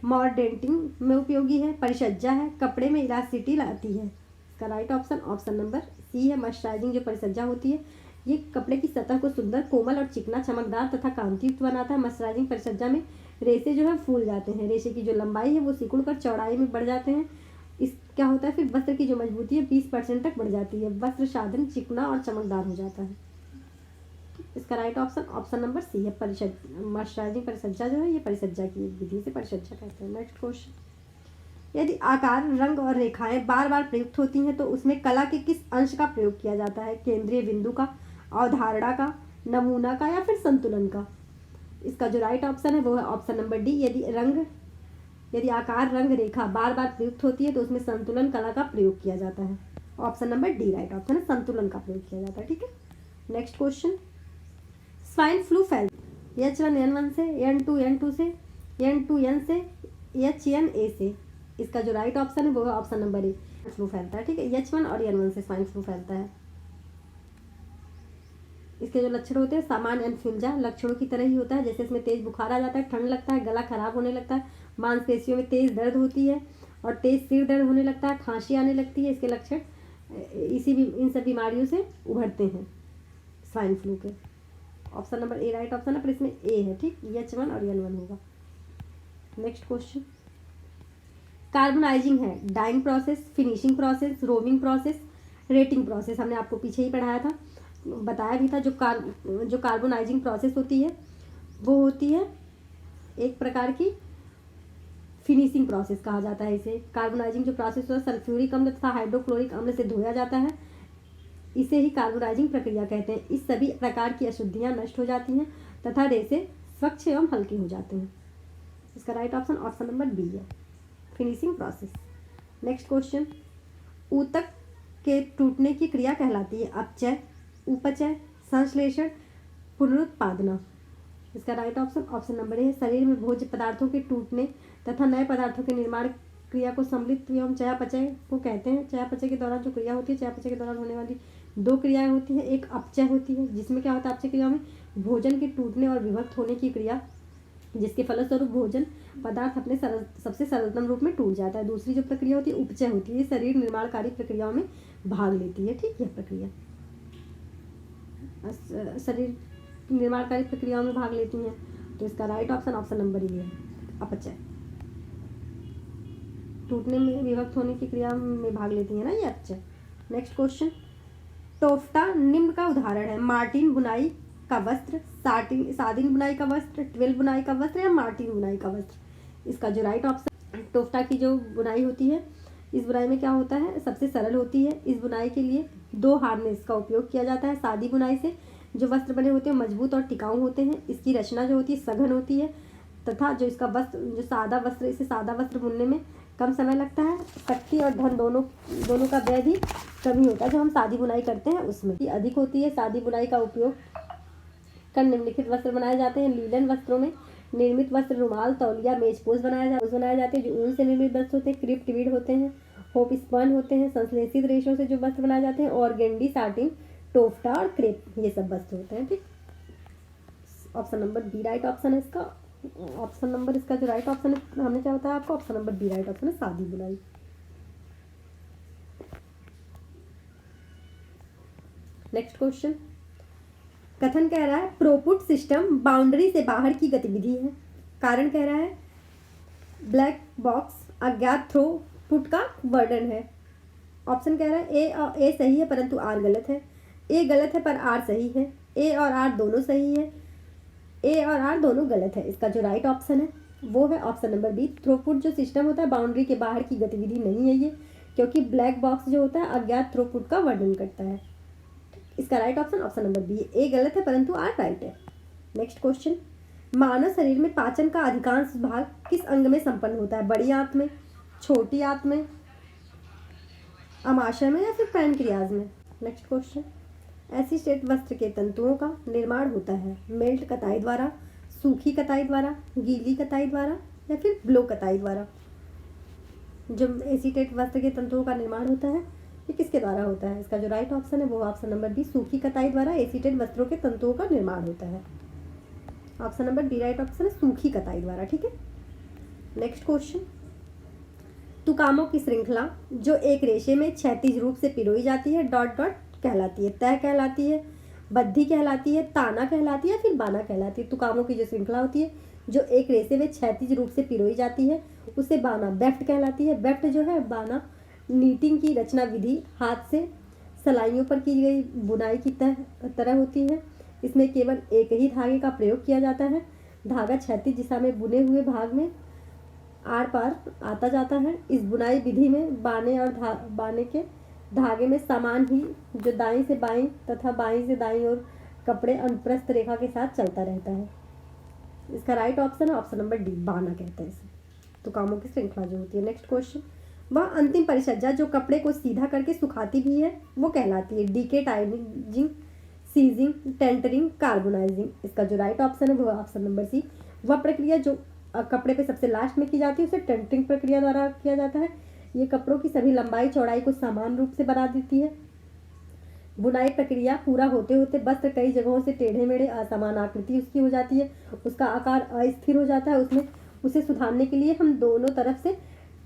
A: मॉडरेटिंग में उपयोगी है, परिसज्जा है, कपड़े में इलास्टिसिटी लाती है। इसका right option option number C है। मर्सराइजिंग जो परिसज्जा होती है ये कपड़े की सतह को सुंदर, कोमल और चिकना, चमकदार तथा कांतियुक्त बनाता है। मर्सराइजिंग परिसज्जा में रेशे जो है फूल जाते हैं, रेशे की जो लंबाई है वो सिकुड़ कर चौड़ाई में बढ़ जाते हैं। इस क्या होता है फिर वस्त्र की जो मजबूती है 20% तक बढ़ जाती है। वस्त्र साधन चिकना और चमकदार हो जाता है। इसका right option option number C है। मर्सराइजिंग परिसज्जा जो है ये परिसज्जा की विधि से परिसज्जा कहते हैं। नेक्स्ट क्वेश्चन, यदि आकार, रंग और रेखाएं बार बार प्रयुक्त होती हैं तो उसमें कला के किस अंश का प्रयोग किया जाता है? केंद्रीय बिंदु का, अवधारणा का, नमूना का या फिर संतुलन का। इसका जो राइट ऑप्शन है वो है ऑप्शन नंबर डी। यदि आकार, रंग, रेखा बार बार प्रयुक्त होती है तो उसमें संतुलन कला का प्रयोग किया जाता है। Option number D right option है, संतुलन का प्रयोग किया जाता है। ठीक है, नेक्स्ट क्वेश्चन, स्वाइन फ्लू फैलता H1N1 से, N2N2 से, N2N से, HNA से। इसका जो राइट ऑप्शन है वो है ऑप्शन नंबर ए, फ्लू फैलता है। ठीक है, H1 और N1 से स्वाइन फ्लू फैलता है। इसके जो लक्षण होते हैं सामान्य इन्फ्लुएंजा लक्षणों की तरह ही होता है, जैसे इसमें तेज बुखार आ जाता है, ठंड लगता है, गला खराब होने लगता है, मांसपेशियों में तेज दर्द होती है और तेज सिर दर्द होने लगता है, खांसी आने लगती है। इसके लक्षण इन सब बीमारियों से उभरते हैं स्वाइन फ्लू के। ऑप्शन नंबर ए राइट ऑप्शन है, पर इसमें ए है। ठीक, H1 और N1 होगा। नेक्स्ट क्वेश्चन, कार्बनाइजिंग है dyeing process, finishing process, roaming process, retting process. हमने आपको पीछे ही पढ़ाया था, बताया भी था। जो कार्बोनाइजिंग प्रोसेस होती है वो होती है एक प्रकार की फिनिशिंग प्रोसेस कहा जाता है इसे। कार्बोनाइजिंग जो प्रोसेस है सल्फ्यूरिक अम्ल तथा हाइड्रोक्लोरिक अम्ल से धोया जाता है, इसे ही कार्बोनाइजिंग प्रक्रिया कहते हैं। इस सभी प्रकार की अशुद्धियां नष्ट हो जाती हैं तथा रेशे स्वच्छ एवं हल्के हो जाते हैं। इसका right option option number B है, फिनिशिंग प्रोसेस। नेक्स्ट क्वेश्चन, ऊतक के टूटने की क्रिया कहलाती है अपचय, उपचय, संश्लेषण, पुनरुत्पादना। इसका right option option number A है। शरीर में भोज्य पदार्थों के टूटने तथा नए पदार्थों के निर्माण क्रिया को सम्मिलित एवं चयापचय को कहते हैं। चयापचय के दौरान जो क्रिया होती है, चयापचय के दौरान होने वाली 2 क्रियाएं होती हैं। एक अपचय होती है, जिसमें क्या होता है अपचय क्रिया में भोजन के टूटने और विभक्त होने की क्रिया, जिसके फलस्वरूप भोजन पदार्थ अपने सबसे सरलतम रूप में टूट जाता है। दूसरी जो प्रक्रिया होती है उपचय होती है, शरीर निर्माणकारी प्रक्रियाओं में भाग लेती है। ठीक है, प्रक्रिया शरीर निर्माणकारी प्रक्रियाओं में भाग लेती हैं। तो इसका राइट ऑप्शन नंबर ये है, अपचय। टूटने में विभक्त होने की क्रिया में भाग लेती है ना, ये अपचय। नेक्स्ट क्वेश्चन, टोफ्टा निम्न का उदाहरण है। मार्टिन बुनाई का वस्त्र, सादिन बुनाई का वस्त्र, ट्विल बुनाई का वस्त्र या मार्टिन बुनाई का वस्त्र। इसका जो राइट ऑप्शन, टोफ्टा की जो बुनाई होती है, इस बुनाई में क्या होता है, सबसे सरल होती है। इस बुनाई के लिए 2 हार्नेस का उपयोग किया जाता है। सादी बुनाई से जो वस्त्र बने होते हैं मजबूत और टिकाऊ होते हैं। इसकी रचना जो होती है सघन होती है, तथा जो इसका वस्त्र, जो सादा वस्त्र, इसे सादा वस्त्र बुनने में कम समय लगता है। शक्ति और धन दोनों का व्यय भी कम ही होता है। जो हम सादी बुनाई करते हैं उसमें अधिक होती है। सादी बुनाई का उपयोग कर निम्नलिखित वस्त्र बनाए जाते हैं। लीलन वस्त्रों में निर्मित वस्त्र रुमाल, तौलिया, मेजपोश बनाए जाते हैं जो ऊन से निर्मित वस्त्र होते हैं। क्रिप टिविड होते हैं, होप स्पन होते हैं। संश्लेषित रेशों से जो वस्त्र बनाए जाते हैं ऑर्गेंडी, साटिन, टोफ्टा और क्रेप, ये सब वस्त्र होते हैं। ठीक, option number B right option है इसका। ऑप्शन नंबर इसका जो राइट ऑप्शन है, हमने क्या बताया आपको, option number B right option है, सादी बुनाई। नेक्स्ट क्वेश्चन, कथन कह रहा है प्रोपुट सिस्टम बाउंड्री से बाहर की गतिविधि है। कारण कह रहा है ब्लैक बॉक्स अज्ञात थ्रो पुट का वर्णन है। ऑप्शन कह रहा है ए सही है परंतु आर गलत है। ए गलत है पर आर सही है। ए और आर दोनों सही है। ए और आर दोनों गलत है। इसका जो राइट ऑप्शन है वो है ऑप्शन नंबर बी। थ्रोपुट जो सिस्टम होता है बाउंड्री के बाहर की गतिविधि नहीं है ये, क्योंकि ब्लैक बॉक्स जो होता है अज्ञात थ्रोपुट का वर्णन करता है। इसका right option option number B. A गलत है परंतु आर राइट है। नेक्स्ट क्वेश्चन, मानव शरीर में पाचन का अधिकांश भाग किस अंग में संपन्न होता है? बड़ी आंत में, छोटी आंत में, अमाशय में या फिर पैनक्रियाज में? नेक्स्ट क्वेश्चन, एसीटेट वस्त्र के तंतुओं का निर्माण होता है मेल्ट कताई द्वारा, सूखी कताई द्वारा, गीली कताई द्वारा या फिर ब्लो कताई द्वारा? जो एसीटेट वस्त्र के तंतुओं का निर्माण होता है ये किसके द्वारा होता है? इसका जो राइट ऑप्शन है वो ऑप्शन नंबर बी, सूखी कताई द्वारा एसीटेट वस्त्रों के तंतुओं का निर्माण होता है। Option number B right option है, सूखी कताई द्वारा। ठीक है, नेक्स्ट क्वेश्चन, तुकामों की श्रृंखला जो एक रेशे में क्षैतिज रूप से पिरोई जाती है डॉट डॉट कहलाती है? तय कहलाती है, बद्धी कहलाती है, ताना कहलाती है या फिर बाना कहलाती है? तुकामों की जो श्रृंखला होती है जो एक रेशे में क्षैतिज रूप से पिरोई जाती है उसे बाना, बेफ्ट कहलाती है। बेफ्ट जो है बाना नीटिंग की रचना विधि, हाथ से सलाइयों पर की गई बुनाई की तरह होती है। इसमें केवल एक ही धागे का प्रयोग किया जाता है। धागा क्षैतिज दिशा में बुने हुए भाग में आर पार आता जाता है। इस बुनाई विधि में बाने और बाने के धागे में समान ही जो दाईं से बाईं तथा बाईं से दाईं और कपड़े अनुप्रस्थ रेखा के साथ चलता रहता है। इसका राइट ऑप्शन है ऑप्शन नंबर डी, बाना कहते हैं इसे, तुकामों की श्रृंखला जो होती है। नेक्स्ट क्वेश्चन, वह अंतिम परिसज्जा जो कपड़े को सीधा करके सुखाती भी है वो कहलाती है? डिकेटाइजिंग, सीजिंग, टेंटरिंग, कार्बोनाइजिंग? इसका जो राइट ऑप्शन है वो ऑप्शन नंबर सी। वह प्रक्रिया जो कपड़े पे सबसे लास्ट में की जाती है उसे टेंटरिंग प्रक्रिया द्वारा किया जाता है। ये कपड़ों की सभी लंबाई चौड़ाई को समान रूप से बना देती है। बुनाई प्रक्रिया पूरा होते होते वस्त्र कई जगहों से टेढ़े मेढ़े असमान आकृति उसकी हो जाती है, उसका आकार अस्थिर हो जाता है। उसे सुधारने के लिए हम दोनों तरफ से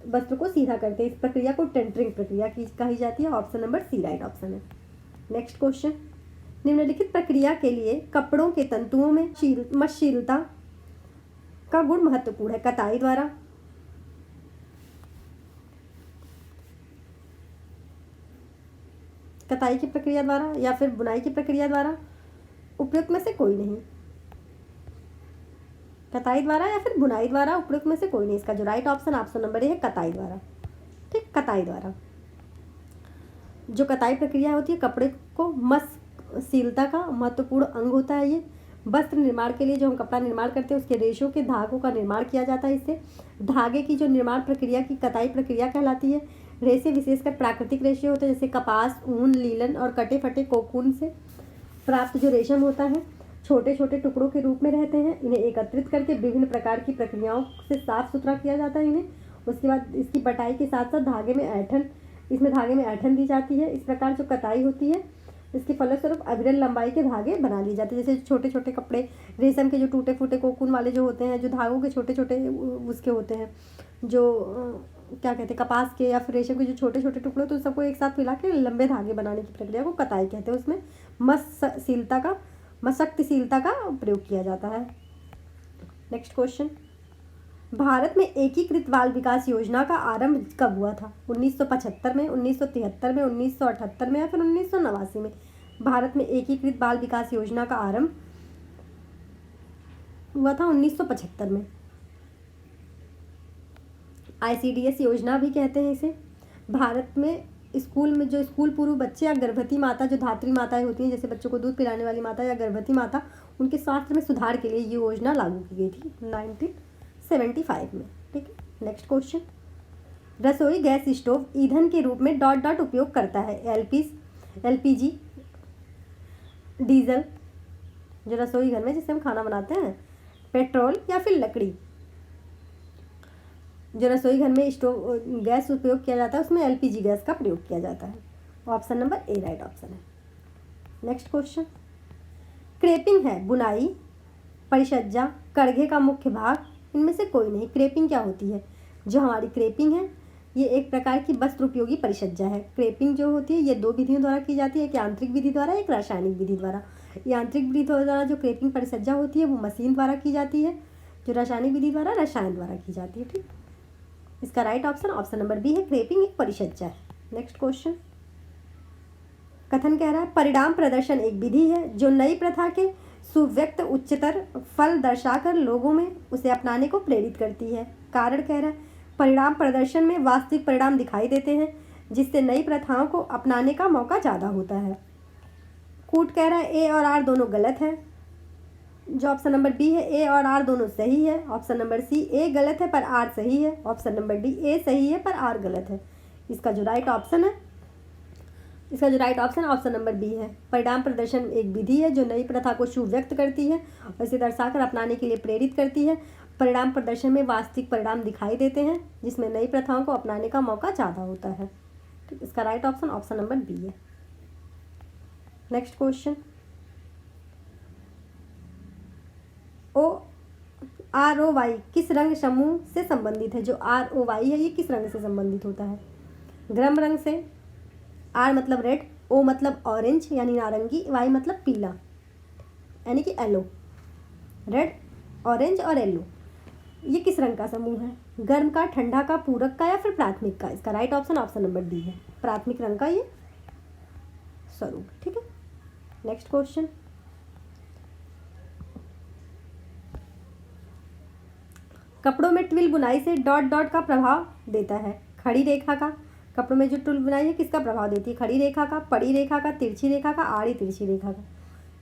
A: वस्त्र को सीधा करते हैं। इस प्रक्रिया को टेंटरिंग प्रक्रिया की कही जाती है। Option number C right option है। नेक्स्ट क्वेश्चन, निम्नलिखित प्रक्रिया के लिए कपड़ों के तंतुओं में मशीलता का गुण महत्वपूर्ण है? कताई द्वारा, कताई की प्रक्रिया द्वारा या फिर बुनाई की प्रक्रिया द्वारा? उपयुक्त में से कोई नहीं। कताई द्वारा या फिर बुनाई द्वारा, उपयुक्त में से कोई नहीं। इसका जो right option option number A है, कताई द्वारा। ठीक, कताई द्वारा। जो कताई प्रक्रिया होती है कपड़े को मसशीलता का महत्वपूर्ण अंग होता है। ये वस्त्र निर्माण के लिए जो हम कपड़ा निर्माण करते हैं उसके रेशों के धागों का निर्माण किया जाता है। इससे धागे की जो निर्माण प्रक्रिया की कताई प्रक्रिया कहलाती है। रेशे विशेषकर प्राकृतिक रेशे होते हैं जैसे कपास, ऊन, लीलन और कटे फटे कोकून से प्राप्त जो रेशम होता है छोटे छोटे टुकड़ों के रूप में रहते हैं। इन्हें एकत्रित करके विभिन्न प्रकार की प्रक्रियाओं से साफ सुथरा किया जाता है। इन्हें उसके बाद इसकी बटाई के साथ साथ धागे में ऐंठन, इसमें धागे में ऐंठन दी जाती है। इस प्रकार जो कताई होती है इसके फलस्वरूप अविरल लंबाई के धागे बना लिए जाते हैं। जैसे छोटे छोटे कपड़े, रेशम के जो टूटे फूटे कोकून वाले जो होते हैं, जो धागों के छोटे छोटे उसके होते हैं, जो क्या कहते हैं, कपास के या फिर रेशम के जो छोटे छोटे टुकड़े, तो सबको एक साथ मिला के लंबे धागे बनाने की प्रक्रिया को कताई कहते हैं। उसमें मशक्तशीलता का प्रयोग किया जाता है। नेक्स्ट क्वेश्चन, भारत में एकीकृत बाल विकास योजना का आरंभ कब हुआ था? 1975 में, 1973 में, 1978 में या फिर 1989 में? भारत में एकीकृत बाल विकास योजना का आरंभ हुआ था 1975 में। ICDS योजना भी कहते हैं इसे। भारत में स्कूल में जो स्कूल पूर्व बच्चे या गर्भवती माता, जो धात्री माताएं होती हैं, जैसे बच्चों को दूध पिलाने वाली माता या गर्भवती माता, उनके स्वास्थ्य में सुधार के लिए ये योजना लागू की गई थी 1975 में। ठीक है। नेक्स्ट क्वेश्चन, रसोई गैस स्टोव ईंधन के रूप में डॉट डॉट उपयोग करता है? LPG, डीजल, जो रसोई घर में जिससे हम खाना बनाते हैं, पेट्रोल या फिर लकड़ी। जो रसोई घर में स्टोव गैस उपयोग किया जाता है उसमें LPG गैस का प्रयोग किया जाता है। ऑप्शन नंबर ए राइट ऑप्शन है। नेक्स्ट क्वेश्चन, क्रेपिंग है बुनाई, परिसज्जा, करघे का मुख्य भाग, इनमें से कोई नहीं। क्रेपिंग क्या होती है? जो हमारी क्रेपिंग है ये एक प्रकार की वस्त्र उपयोगी परिसज्जा है। क्रेपिंग जो होती है ये दो विधियों द्वारा की जाती है, एक यांत्रिक विधि द्वारा, एक रासायनिक विधि द्वारा। यांत्रिक विधि द्वारा जो क्रेपिंग परिसज्जा होती है वो मशीन द्वारा की जाती है, जो रासायनिक विधि द्वारा रसायन द्वारा की जाती है। ठीक, इसका right option option number B है, क्रेपिंग एक परिसज्जा है। नेक्स्ट क्वेश्चन, कथन कह रहा है परिणाम प्रदर्शन एक विधि है जो नई प्रथा के सुव्यक्त उच्चतर फल दर्शाकर लोगों में उसे अपनाने को प्रेरित करती है। कारण कह रहा है परिणाम प्रदर्शन में वास्तविक परिणाम दिखाई देते हैं जिससे नई प्रथाओं को अपनाने का मौका ज़्यादा होता है। कूट कह रहा है ए और आर दोनों गलत है, जो ऑप्शन नंबर बी है ए और आर दोनों सही है। ऑप्शन नंबर सी ए गलत है पर आर सही है। ऑप्शन नंबर डी ए सही है पर आर गलत है। इसका जो राइट ऑप्शन है ऑप्शन नंबर बी है। परिणाम प्रदर्शन एक विधि है जो नई प्रथा को सुव्यक्त करती है और इसे दर्शाकर अपनाने के लिए प्रेरित करती है। परिणाम प्रदर्शन में वास्तविक परिणाम दिखाई देते हैं जिसमें नई प्रथाओं को अपनाने का मौका ज़्यादा होता है। तो इसका right option option number B है। नेक्स्ट क्वेश्चन, ROY किस रंग समूह से संबंधित है? जो ROY है ये किस रंग से संबंधित होता है? ग्रम रंग से। R मतलब रेड, O मतलब ऑरेंज यानी नारंगी, Y मतलब पीला यानी कि येलो। रेड, ऑरेंज और येलो ये किस रंग का समूह है? गर्म का, ठंडा का, पूरक का या फिर प्राथमिक का? इसका right option option number D है, प्राथमिक रंग का ये स्वरूप। ठीक है। नेक्स्ट क्वेश्चन, कपड़ों में ट्विल बुनाई से डॉट डॉट का प्रभाव देता है। खड़ी रेखा का, कपड़ों में जो ट्विल बुनाई है किसका प्रभाव देती है? खड़ी रेखा का, पड़ी रेखा का, तिरछी रेखा का, आड़ी तिरछी रेखा का।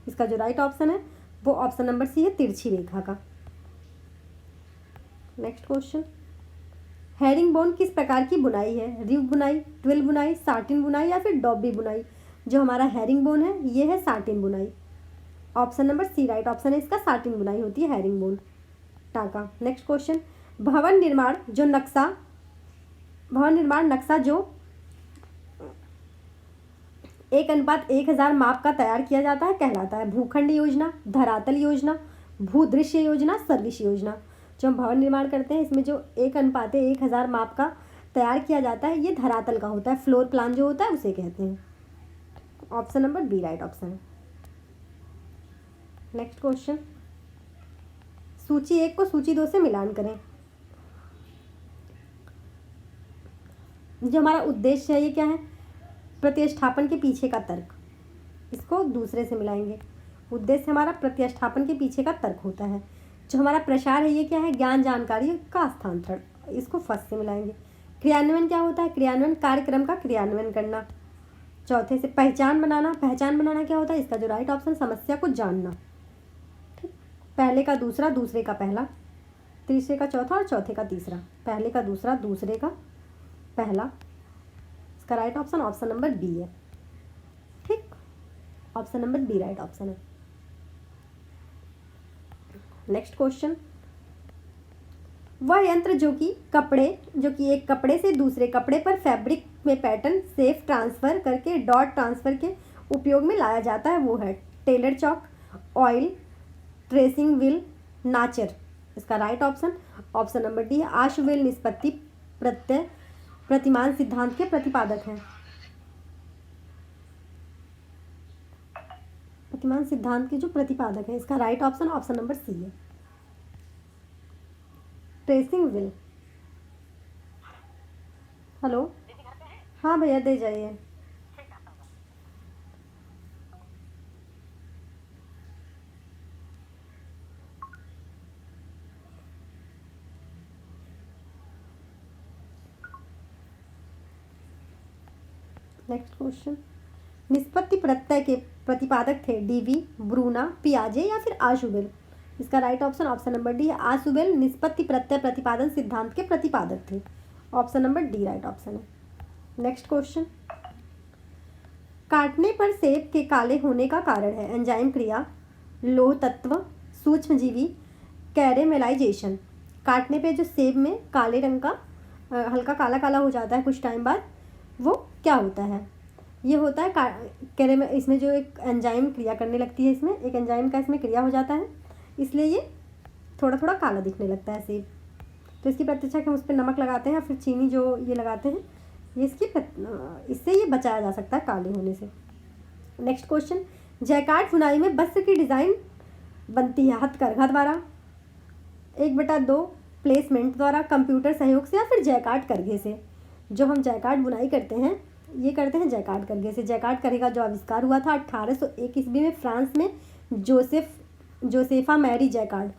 A: इसका जो राइट ऑप्शन है वो ऑप्शन नंबर सी है, तिरछी रेखा का। नेक्स्ट क्वेश्चन, हेरिंग बोन किस प्रकार की बुनाई है? रिव बुनाई, ट्विल बुनाई, साटिन बुनाई या फिर डॉबी बुनाई? जो हमारा हेरिंग बोन है ये है साटिन बुनाई। Option number C right option है इसका, साटिन बुनाई होती है हेरिंग बोन टाका। नेक्स्ट क्वेश्चन, भवन निर्माण नक्शा जो 1:1000 माप का तैयार किया जाता है कहलाता है? भूखंड योजना, धरातल योजना, भूदृश्य योजना, सर्विस योजना। जो हम भवन निर्माण करते हैं इसमें जो 1:1000 माप का तैयार किया जाता है ये धरातल का होता है, फ्लोर प्लान जो होता है उसे कहते हैं। Option number B right option है। नेक्स्ट क्वेश्चन, सूची 1 को सूची 2 से मिलान करें। जो हमारा उद्देश्य है ये क्या है? प्रतिस्थापन के पीछे का तर्क। इसको दूसरे से मिलाएंगे। उद्देश्य हमारा प्रतिस्थापन के पीछे का तर्क होता है। जो हमारा प्रसार है ये क्या है? ज्ञान जानकारी का हस्तांतरण। इसको फर्स्ट से मिलाएंगे। क्रियान्वयन क्या होता है? क्रियान्वयन कार्यक्रम का क्रियान्वयन करना। चौथे से पहचान बनाना क्या होता है? इसका जो राइट ऑप्शन समस्या को जानना। ठीक, पहले का दूसरा, दूसरे का पहला, तीसरे का चौथा और चौथे का तीसरा। पहले का दूसरा, दूसरे का पहला। इसका right option option number B है। ठीक, option number B right option है। नेक्स्ट क्वेश्चन, वह यंत्र जो कि एक कपड़े से दूसरे कपड़े पर फैब्रिक में पैटर्न सेफ ट्रांसफ़र करके डॉट ट्रांसफ़र के उपयोग में लाया जाता है वो है tailor chalk, oil, tracing wheel, नाचर। इसका राइट ऑप्शन नंबर डी है। आशुवेल निष्पत्ति प्रत्यय प्रतिमान सिद्धांत के प्रतिपादक हैं। प्रतिमान सिद्धांत के जो प्रतिपादक है, इसका राइट ऑप्शन नंबर सी है। Tracing wheel. हेलो, हाँ भैया दे जाइए। नेक्स्ट क्वेश्चन, निष्पत्ति प्रत्यय के प्रतिपादक थे डीवी, ब्रूना, पियाजे या फिर आशुवेल। इसका राइट ऑप्शन नंबर डी है। आशुवेल निष्पत्ति प्रत्यय प्रतिपादन सिद्धांत के प्रतिपादक थे। Option number D right option है। नेक्स्ट क्वेश्चन, काटने पर सेब के काले होने का कारण है एंजाइम क्रिया, लोह तत्व, सूक्ष्मजीवी, कैरेमेलाइजेशन। काटने पे जो सेब में काले रंग का हल्का काला काला हो जाता है कुछ टाइम बाद, वो क्या होता है? ये होता है इसमें जो एक एंजाइम क्रिया करने लगती है, इसमें एक एंजाइम का इसमें क्रिया हो जाता है, इसलिए ये थोड़ा थोड़ा काला दिखने लगता है सेब। तो इसकी प्रतीक्षा के हम उस पर नमक लगाते हैं, फिर चीनी जो ये लगाते हैं, ये इससे ये बचाया जा सकता है काले होने से। नेक्स्ट क्वेश्चन, जैकार्ड बुनाई में वस्त्र की डिज़ाइन बनती है हथकरघा द्वारा, 1/2 प्लेसमेंट द्वारा, कंप्यूटर सहयोग से या फिर जैकार्ड करघे से। जो हम जैकार्ड बुनाई करते हैं, ये करते हैं जैकार्ड करघे से। जैकार्ड करघे का जो आविष्कार हुआ था 1801 ईस्वी में फ्रांस में जोसेफा मैरी जैकार्ड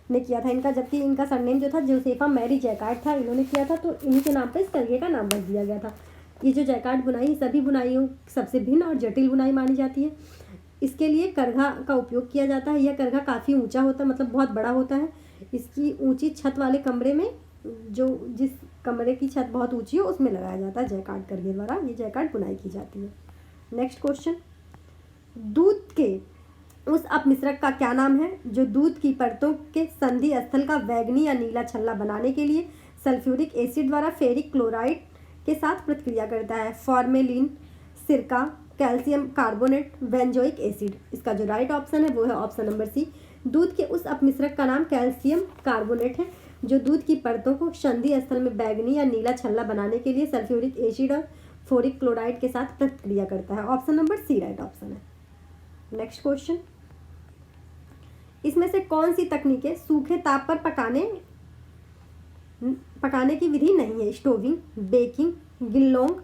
A: ने किया था इनका, जबकि इनका सरनेम जो था जोसेफा मैरी जैकार्ड था, इन्होंने किया था, तो इन्हीं के नाम पर इस करघे का नाम रख दिया गया था। ये जो जैकार्ड बुनाई सभी बुनाइयों सबसे भिन्न और जटिल बुनाई मानी जाती है। इसके लिए करघा का उपयोग किया जाता है। यह करघा काफ़ी ऊंचा होता है, मतलब बहुत बड़ा होता है। इसकी ऊंची छत वाले कमरे में, जिस कमरे की छत बहुत ऊंची हो उसमें लगाया जाता है जैकार्ड करघे द्वारा। ये जैकार्ड बुनाई की जाती है। नेक्स्ट क्वेश्चन, दूध के उस अपमिश्रक का क्या नाम है जो दूध की परतों के संधि स्थल का बैंगनी या नीला छल्ला बनाने के लिए सल्फ्यूरिक एसिड द्वारा फेरिक क्लोराइड के साथ प्रतिक्रिया करता है? फॉर्मेलिन, सिरका, कैल्शियम कार्बोनेट, बेंजोइक एसिड। इसका जो राइट ऑप्शन है वो है ऑप्शन नंबर सी। दूध के उस अपमिश्रक का नाम कैल्शियम कार्बोनेट है जो दूध की परतों को संधि स्थल में बैंगनी या नीला छल्ला बनाने के लिए सल्फ्यूरिक एसिड और फोरिक क्लोराइड के साथ प्रतिक्रिया करता है। Option number C right option है। नेक्स्ट क्वेश्चन, इसमें से कौन सी तकनीकें सूखे ताप पर पकाने की विधि नहीं है? स्टोविंग, बेकिंग, गिल्लोंग,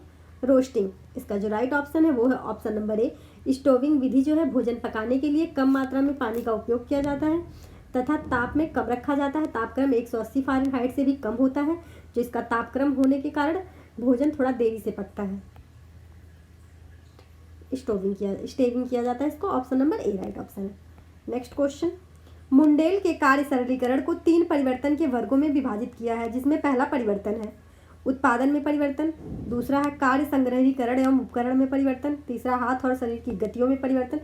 A: रोस्टिंग। इसका जो राइट ऑप्शन है वो है ऑप्शन नंबर ए। स्टोविंग विधि जो है भोजन पकाने के लिए कम मात्रा में पानी का उपयोग किया जाता है तथा ताप में कम रखा जाता है। तापक्रम 180 फ़ारेनहाइट से भी कम होता है, जो इसका तापक्रम होने के कारण भोजन थोड़ा देरी से पकता है। स्टोविंग किया जाता है इसको। ऑप्शन नंबर ए राइट ऑप्शन है। नेक्स्ट क्वेश्चन, मुंडेल के कार्य सरलीकरण को 3 परिवर्तन के वर्गों में विभाजित किया है, जिसमें पहला परिवर्तन है उत्पादन में परिवर्तन, दूसरा है कार्य संग्रहीकरण एवं उपकरण में परिवर्तन, तीसरा हाथ और शरीर की गतियों में परिवर्तन,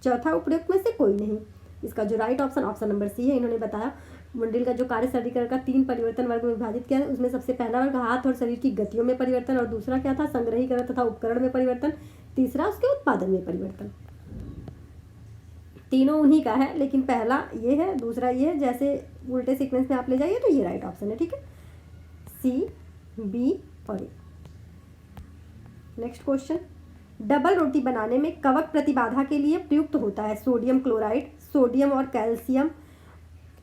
A: चौथा उपयुक्त में से कोई नहीं। इसका जो राइट ऑप्शन नंबर सी है। इन्होंने बताया मुंडेल का जो कार्य सरलीकरण का 3 परिवर्तन वर्ग में विभाजित किया है, उसमें सबसे पहला वर्ग हाथ और शरीर की गतियों में परिवर्तन, और दूसरा क्या था संग्रहीकरण तथा उपकरण में परिवर्तन, तीसरा उसके उत्पादन में परिवर्तन। तीनों उन्हीं का है, लेकिन पहला ये है, दूसरा ये है, जैसे उल्टे सीक्वेंस में आप ले जाइए तो ये राइट ऑप्शन है। ठीक है, सी, बी और ए। नेक्स्ट क्वेश्चन, डबल रोटी बनाने में कवक प्रतिबाधा के लिए प्रयुक्त होता है सोडियम क्लोराइड, सोडियम और कैल्शियम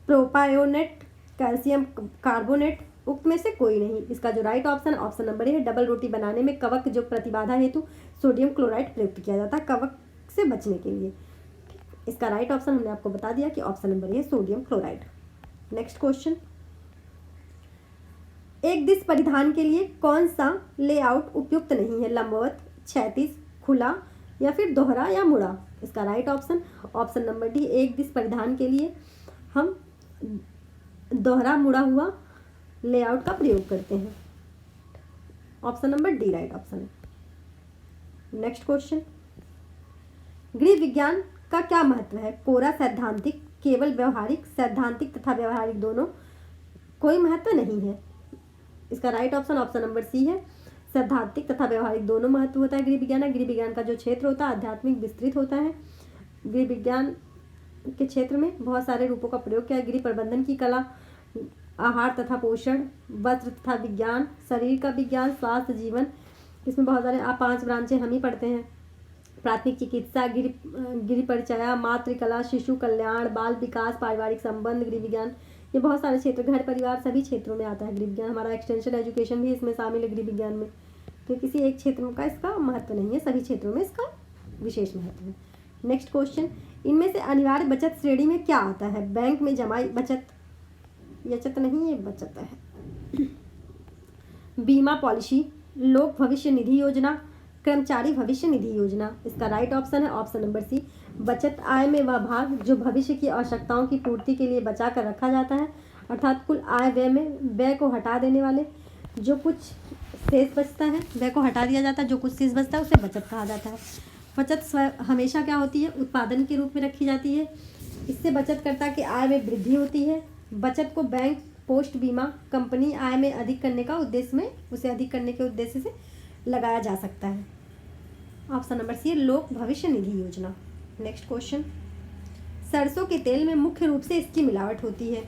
A: प्रोपायोनेट, कैल्शियम कार्बोनेट, उक्त में से कोई नहीं। इसका जो राइट ऑप्शन नंबर ए है। डबल रोटी बनाने में कवक जो प्रतिबाधा हेतु सोडियम क्लोराइड प्रयुक्त किया जाता है कवक से बचने के लिए। इसका राइट ऑप्शन हमने आपको बता दिया कि ऑप्शन नंबर ए सोडियम क्लोराइड। नेक्स्ट क्वेश्चन, एक दिश परिधान के लिए कौन सा लेआउट उपयुक्त नहीं है? लंबवत, क्षैतिज, खुला या फिर दोहरा या मुड़ा। इसका राइट ऑप्शन नंबर डी। एक दिश परिधान के लिए हम दोहरा मुड़ा हुआ लेआउट का प्रयोग करते हैं। Option number D right option है। नेक्स्ट क्वेश्चन, गृह विज्ञान का क्या महत्व है? कोरा सैद्धांतिक, केवल व्यवहारिक, सैद्धांतिक तथा व्यवहारिक दोनों, कोई महत्व नहीं है। इसका right option option number C है। सैद्धांतिक तथा व्यवहारिक दोनों महत्व होता है गृह विज्ञान। गृह विज्ञान का जो क्षेत्र होता है आध्यात्मिक विस्तृत होता है। गृह विज्ञान के क्षेत्र में बहुत सारे रूपों का प्रयोग किया है। गृह प्रबंधन की कला, आहार तथा पोषण, वस्त्र तथा विज्ञान, शरीर का विज्ञान, स्वास्थ्य, जीवन, इसमें बहुत सारे 5 ब्रांचें हम ही पढ़ते हैं। प्राथमिक चिकित्सा, गृह परिचर्या, मातृ कला, शिशु कल्याण, बाल विकास, पारिवारिक संबंध, गृह विज्ञान, ये बहुत सारे क्षेत्र, घर परिवार, सभी क्षेत्रों में आता है गृह विज्ञान। हमारा एक्सटेंशन एजुकेशन भी इसमें शामिल है गृह विज्ञान में। तो किसी एक क्षेत्र का इसका महत्व नहीं है, सभी क्षेत्रों में इसका विशेष महत्व है। नेक्स्ट क्वेश्चन, इनमें से अनिवार्य बचत श्रेणी में क्या आता है? बैंक में जमा बचत, बचत नहीं, ये बचत है। बीमा पॉलिसी, लोक भविष्य निधि योजना, कर्मचारी भविष्य निधि योजना। इसका राइट ऑप्शन है ऑप्शन नंबर सी। बचत आय में वह भाग जो भविष्य की आवश्यकताओं की पूर्ति के लिए बचा कर रखा जाता है, अर्थात कुल आय व्यय में व्यय को हटा देने वाले जो कुछ शेष बचता है, व्यय को हटा दिया जाता है, जो कुछ शेष बचता है उसे बचत कहा जाता है। बचत हमेशा क्या होती है? उत्पादन के रूप में रखी जाती है। इससे बचतकर्ता की आय में वृद्धि होती है। बचत को बैंक, पोस्ट, बीमा कंपनी आय में अधिक करने का उद्देश्य में उसे अधिक करने के उद्देश्य से लगाया जा सकता है। ऑप्शन नंबर सी, लोक भविष्य निधि योजना। नेक्स्ट क्वेश्चन, सरसों के तेल में मुख्य रूप से इसकी मिलावट होती है।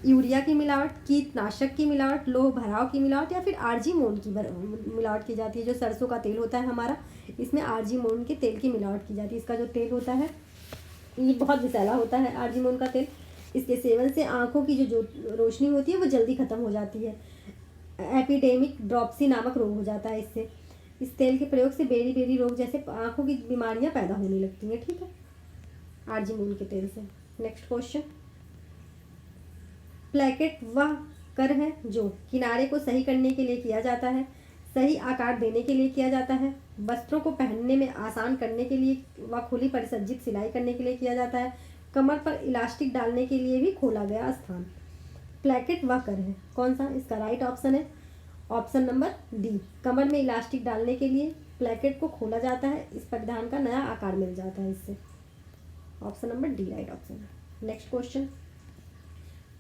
A: यूरिया की मिलावट, कीटनाशक की मिलावट, लोह भराव की मिलावट या फिर आर्जीमोन की मिलावट की जाती है। जो सरसों का तेल होता है हमारा, इसमें आर्जीमोन के तेल की मिलावट की जाती है। इसका जो तेल होता है ये बहुत विषैला होता है आर्जीमोन का तेल। इसके सेवन से आंखों की जो रोशनी होती है वो जल्दी खत्म हो जाती है। एपिडेमिक ड्रॉप्सी नामक रोग हो जाता है इससे। इस तेल के प्रयोग से बेरी बेरी रोग जैसे आंखों की बीमारियां पैदा होने लगती हैं। ठीक है, आर्जीमोन के तेल से। नेक्स्ट क्वेश्चन, प्लेकेट वह कर है जो किनारे को सही करने के लिए किया जाता है, सही आकार देने के लिए किया जाता है, वस्त्रों को पहनने में आसान करने के लिए व खुली परिसज्जित सिलाई करने के लिए किया जाता है, कमर पर इलास्टिक डालने के लिए भी खोला गया स्थान। प्लेकेट वह कर है कौन सा? इसका राइट ऑप्शन है ऑप्शन नंबर डी। कमर में इलास्टिक डालने के लिए प्लेकेट को खोला जाता है, इस परिधान का नया आकार मिल जाता है इससे। Option number D right option है। नेक्स्ट क्वेश्चन,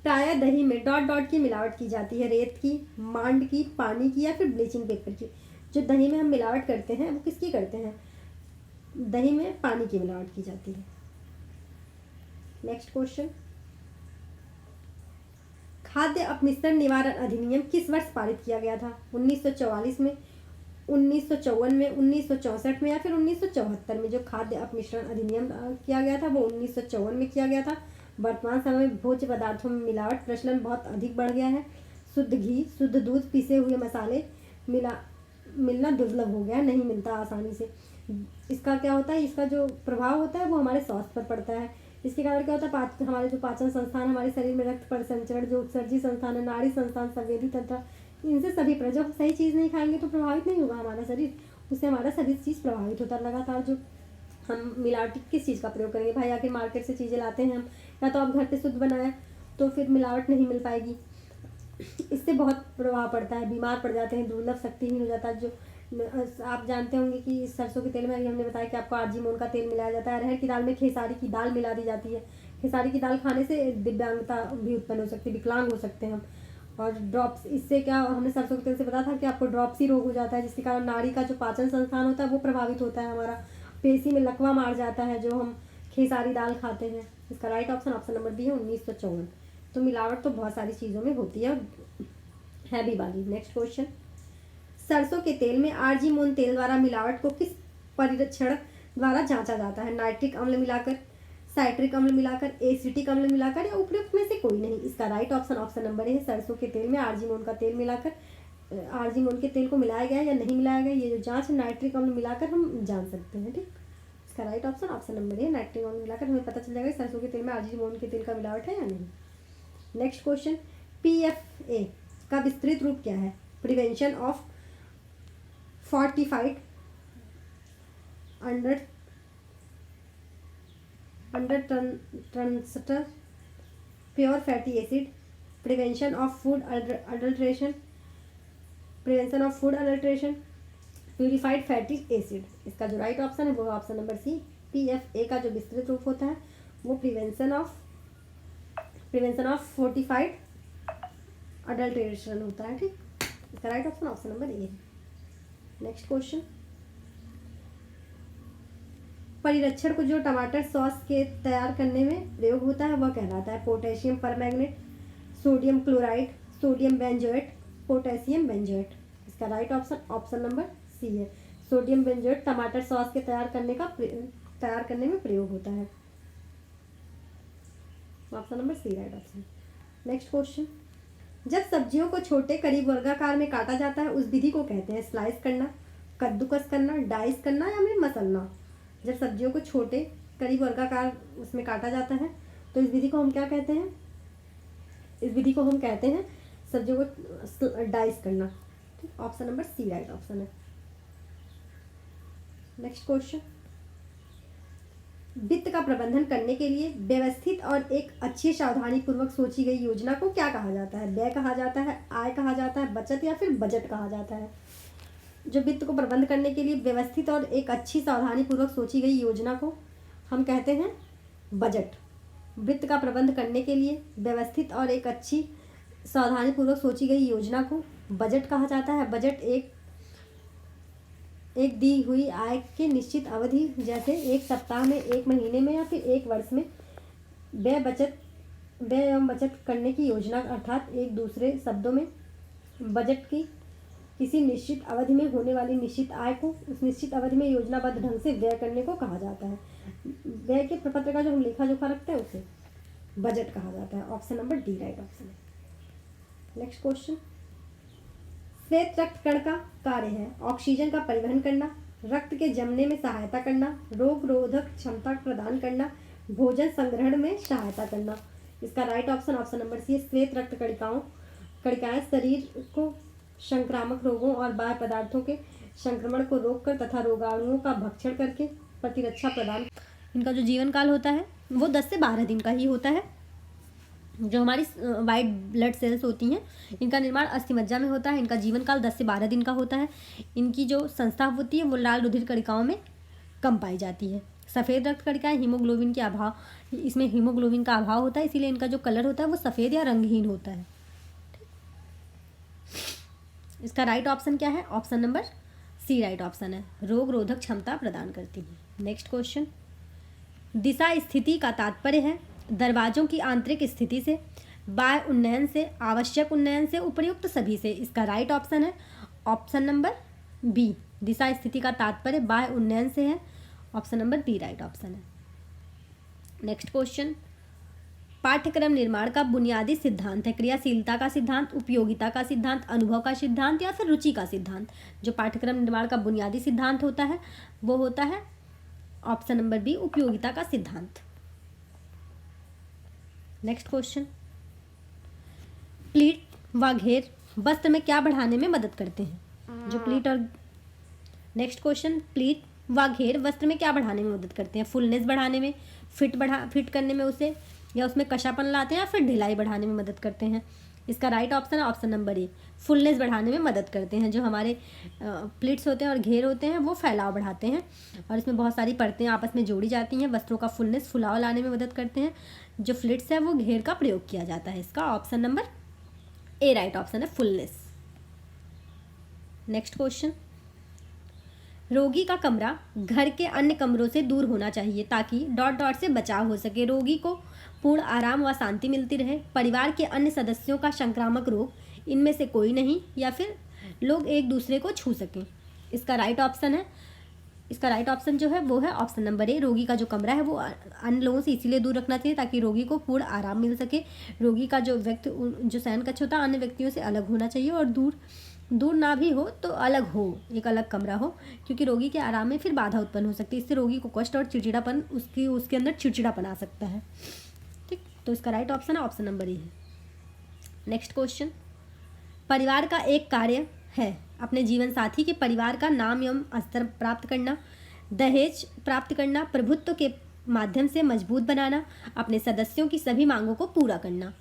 A: प्रायः दही में डॉट डॉट की मिलावट की जाती है। रेत की, मांड की, पानी की या फिर ब्लीचिंग पेपर की। जो दही में हम मिलावट करते हैं वो किसकी करते हैं? दही में पानी की मिलावट की जाती है। नेक्स्ट क्वेश्चन, खाद्य अपमिश्रण निवारण अधिनियम किस वर्ष पारित किया गया था? 1944 में, 1954 में, 1964 में या फिर 1974 में? जो खाद्य अपमिश्रण अधिनियम किया गया था वो 1954 में किया गया था। वर्तमान समय में भोज्य पदार्थों में मिलावट प्रचलन बहुत अधिक बढ़ गया है। शुद्ध घी, शुद्ध दूध, पिसे हुए मसाले मिलना दुर्लभ हो गया है, नहीं मिलता आसानी से। इसका क्या होता है? इसका जो प्रभाव होता है वो हमारे स्वास्थ्य पर पड़ता है। इसके कारण क्या होता है? हमारे जो पाचन संस्थान, हमारे शरीर में रक्त परिसंचरण, जो उत्सर्जी संस्थान है, नाड़ी संस्थान, संवेदी तंत्र, इनसे सभी पर जब सही चीज़ नहीं खाएंगे तो प्रभावित नहीं होगा हमारा शरीर, उससे हमारा सभी चीज़ प्रभावित होता है। लगातार जो हम मिलावटी किस चीज़ का प्रयोग करेंगे भाई? आखिर मार्केट से चीज़ें लाते हैं हम, या तो आप घर पे शुद्ध बनाए तो फिर मिलावट नहीं मिल पाएगी। इससे बहुत प्रभाव पड़ता है, बीमार पड़ जाते हैं, दुर्लभ शक्तिहीन हो जाता है। जो आप जानते होंगे कि सरसों के तेल में हमने बताया कि आपको आर्जीमोन का तेल मिलाया जाता है। अरहर की दाल में खेसारी की दाल मिला दी जाती है। खेसारी की दाल खाने से दिव्यांगता भी उत्पन्न हो सकती है, विकलांग हो सकते हैं हम। और ड्रॉप्स, इससे क्या हमने सरसों के तेल से बताया था कि आपको ड्रॉप्सी रोग हो जाता है, जिसके कारण नाड़ी का जो पाचन संस्थान होता है वो प्रभावित होता है हमारा। पेशी में लकवा मार जाता है जो हम खेसारी दाल खाते हैं। इसका right option option number B है 1954। तो मिलावट तो बहुत सारी चीज़ों में होती है भी वाली। नेक्स्ट क्वेश्चन, सरसों के तेल में आर्जीमोन तेल द्वारा मिलावट को किस परीक्षण द्वारा जांचा जाता है? नाइट्रिक अम्ल मिलाकर, साइट्रिक अम्ल मिलाकर, एसिटिक अम्ल मिलाकर या उपयुक्त में से कोई नहीं? इसका राइट ऑप्शन ऑप्शन नंबर है सरसों के तेल में आर्जीमोन का तेल मिलाकर, आर्जीमोन के तेल को मिलाया गया या नहीं मिलाया गया, ये जो जांच है नाइट्रिक अम्ल मिलाकर हम जान सकते हैं। ठीक, इसका राइट ऑप्शन ऑप्शन नंबर है नाइट्रिक अम्ल मिलाकर हमें पता चल जाएगा सरसों के तेल में आर्जीमोन के तेल का मिलावट है या नहीं। नेक्स्ट क्वेश्चन, PFA का विस्तृत रूप क्या है? प्रिवेंशन ऑफ फोर्टिफाइड अंडर ट्रांसटर pure fatty acid, prevention of food adulteration, prevention of food adulteration, purified fatty acid. इसका जो राइट ऑप्शन है वो ऑप्शन नंबर सी। PFA का जो विस्तृत रूप होता है वो प्रिवेंशन ऑफ फोर्टिफाइड अडल्ट्रेशन होता है। ठीक, इसका right option option number A है। नेक्स्ट क्वेश्चन, परिरक्षण को जो टमाटर सॉस के तैयार करने में प्रयोग होता है वह कहलाता है potassium permanganate, sodium chloride, sodium benzoate, potassium benzoate. इसका right option option number C है। सोडियम बेंजोएट टमाटर सॉस के तैयार करने में प्रयोग होता है। Option number C right option. Next question, जब सब्जियों को छोटे करीब वर्गाकार में काटा जाता है उस विधि को कहते हैं स्लाइस करना, कद्दूकस करना, डाइस करना या फिर मसलना। जब सब्जियों को छोटे करीब वर्गाकार उसमें काटा जाता है तो इस विधि को हम क्या कहते हैं? इस विधि को हम कहते हैं सब्जियों को डाइस करना। ठीक, option number C right option है। नेक्स्ट क्वेश्चन, वित्त का प्रबंधन करने के लिए व्यवस्थित और एक अच्छी सावधानी पूर्वक सोची गई योजना को क्या कहा जाता है? व्यय कहा जाता है, आय कहा जाता है, बचत या फिर बजट कहा जाता है? जो वित्त को प्रबंध करने के लिए व्यवस्थित और एक अच्छी सावधानी पूर्वक सोची गई योजना को हम कहते हैं बजट। वित्त का प्रबंध करने के लिए व्यवस्थित और एक अच्छी सावधानी पूर्वक सोची गई योजना को बजट कहा जाता है। बजट एक दी हुई आय के निश्चित अवधि जैसे एक सप्ताह में, एक महीने में या फिर एक वर्ष में व्यय एवं बचत करने की योजना, अर्थात एक दूसरे शब्दों में बजट की किसी निश्चित अवधि में होने वाली निश्चित आय को उस निश्चित अवधि में योजनाबद्ध ढंग से व्यय करने को कहा जाता है। व्यय के प्रपत्र का जो हम लेखा जोखा रखते हैं उसे बजट कहा जाता है। Option number D right option है। नेक्स्ट क्वेश्चन, श्वेत रक्त कण का कार्य है ऑक्सीजन का परिवहन करना, रक्त के जमने में सहायता करना, रोग रोधक क्षमता प्रदान करना, भोजन संग्रहण में सहायता करना। इसका right option option number C है। श्वेत रक्त कणिकाएं शरीर को संक्रामक रोगों और बाह्य पदार्थों के संक्रमण को रोककर तथा रोगाणुओं का भक्षण करके प्रतिरक्षा प्रदान। इनका जो जीवन काल होता है वो 10 से 12 दिन का ही होता है। जो हमारी वाइट ब्लड सेल्स होती हैं इनका निर्माण अस्थिमज्जा में होता है। इनका जीवन काल 10 से 12 दिन का होता है। इनकी जो संस्था होती है वो लाल रुधिर कणिकाओं में कम पाई जाती है। सफ़ेद रक्त कणिकाएं हीमोग्लोबिन के अभाव, इसमें हीमोग्लोबिन का अभाव होता है, इसीलिए इनका जो कलर होता है वो सफ़ेद या रंगहीन होता है। इसका राइट ऑप्शन क्या है? Option number C right option है। रोग रोधक क्षमता प्रदान करती है। नेक्स्ट क्वेश्चन, दिशा स्थिति का तात्पर्य है दरवाजों की आंतरिक स्थिति से, बाह्य उन्नयन से, आवश्यक उन्नयन से, उपयुक्त सभी से। इसका राइट ऑप्शन है ऑप्शन नंबर बी। दिशा स्थिति का तात्पर्य बाह्य उन्नयन से है। Option number B right option है। नेक्स्ट क्वेश्चन, पाठ्यक्रम निर्माण का बुनियादी सिद्धांत है क्रियाशीलता का सिद्धांत, उपयोगिता का सिद्धांत, अनुभव का सिद्धांत या फिर रुचि का सिद्धांत। जो पाठ्यक्रम निर्माण का बुनियादी सिद्धांत होता है वो होता है ऑप्शन नंबर बी, उपयोगिता का सिद्धांत। नेक्स्ट क्वेश्चन, प्लीट व घेर वस्त्र में क्या बढ़ाने में मदद करते हैं? जो प्लीट और नेक्स्ट क्वेश्चन, प्लीट व घेर वस्त्र में क्या बढ़ाने में मदद करते हैं? फुलनेस बढ़ाने में, फिट करने में उसे, या उसमें कशापन लाते हैं, या फिर ढिलाई बढ़ाने में मदद करते हैं। इसका राइट ऑप्शन है ऑप्शन नंबर ए, फुलनेस बढ़ाने में मदद करते हैं। जो हमारे प्लीट्स होते हैं और घेर होते हैं वो फैलाव बढ़ाते हैं और इसमें बहुत सारी परतें आपस में जोड़ी जाती हैं। वस्त्रों का फुलाव लाने में मदद करते हैं। जो फ्लिट्स है वो घेर का प्रयोग किया जाता है। इसका ऑप्शन नंबर ए राइट ऑप्शन है, फुलनेस। नेक्स्ट क्वेश्चन, रोगी का कमरा घर के अन्य कमरों से दूर होना चाहिए ताकि ... से बचाव हो सके, रोगी को पूर्ण आराम व शांति मिलती रहे, परिवार के अन्य सदस्यों का संक्रामक रोग इनमें से कोई नहीं, या फिर लोग एक दूसरे को छू सकें। इसका राइट ऑप्शन है, इसका राइट ऑप्शन जो है वो है ऑप्शन नंबर ए। रोगी का जो कमरा है वो अन्य लोगों से इसीलिए दूर रखना चाहिए ताकि रोगी को पूर्ण आराम मिल सके। रोगी का जो शयन कक्ष होता है अन्य व्यक्तियों से अलग होना चाहिए और दूर ना भी हो तो अलग हो, एक अलग कमरा हो, क्योंकि रोगी के आराम में फिर बाधा उत्पन्न हो सकती है। इससे रोगी को कष्ट और चिड़चिड़ापन उसके अंदर चिड़चिड़ापन आ सकता है। ठीक, तो इसका राइट ऑप्शन है ऑप्शन नंबर ए है। नेक्स्ट क्वेश्चन, परिवार का एक कार्य है अपने जीवन साथी के परिवार का नाम एवं स्तर प्राप्त करना, दहेज प्राप्त करना, प्रभुत्व के माध्यम से मजबूत बनाना, अपने सदस्यों की सभी मांगों को पूरा करना।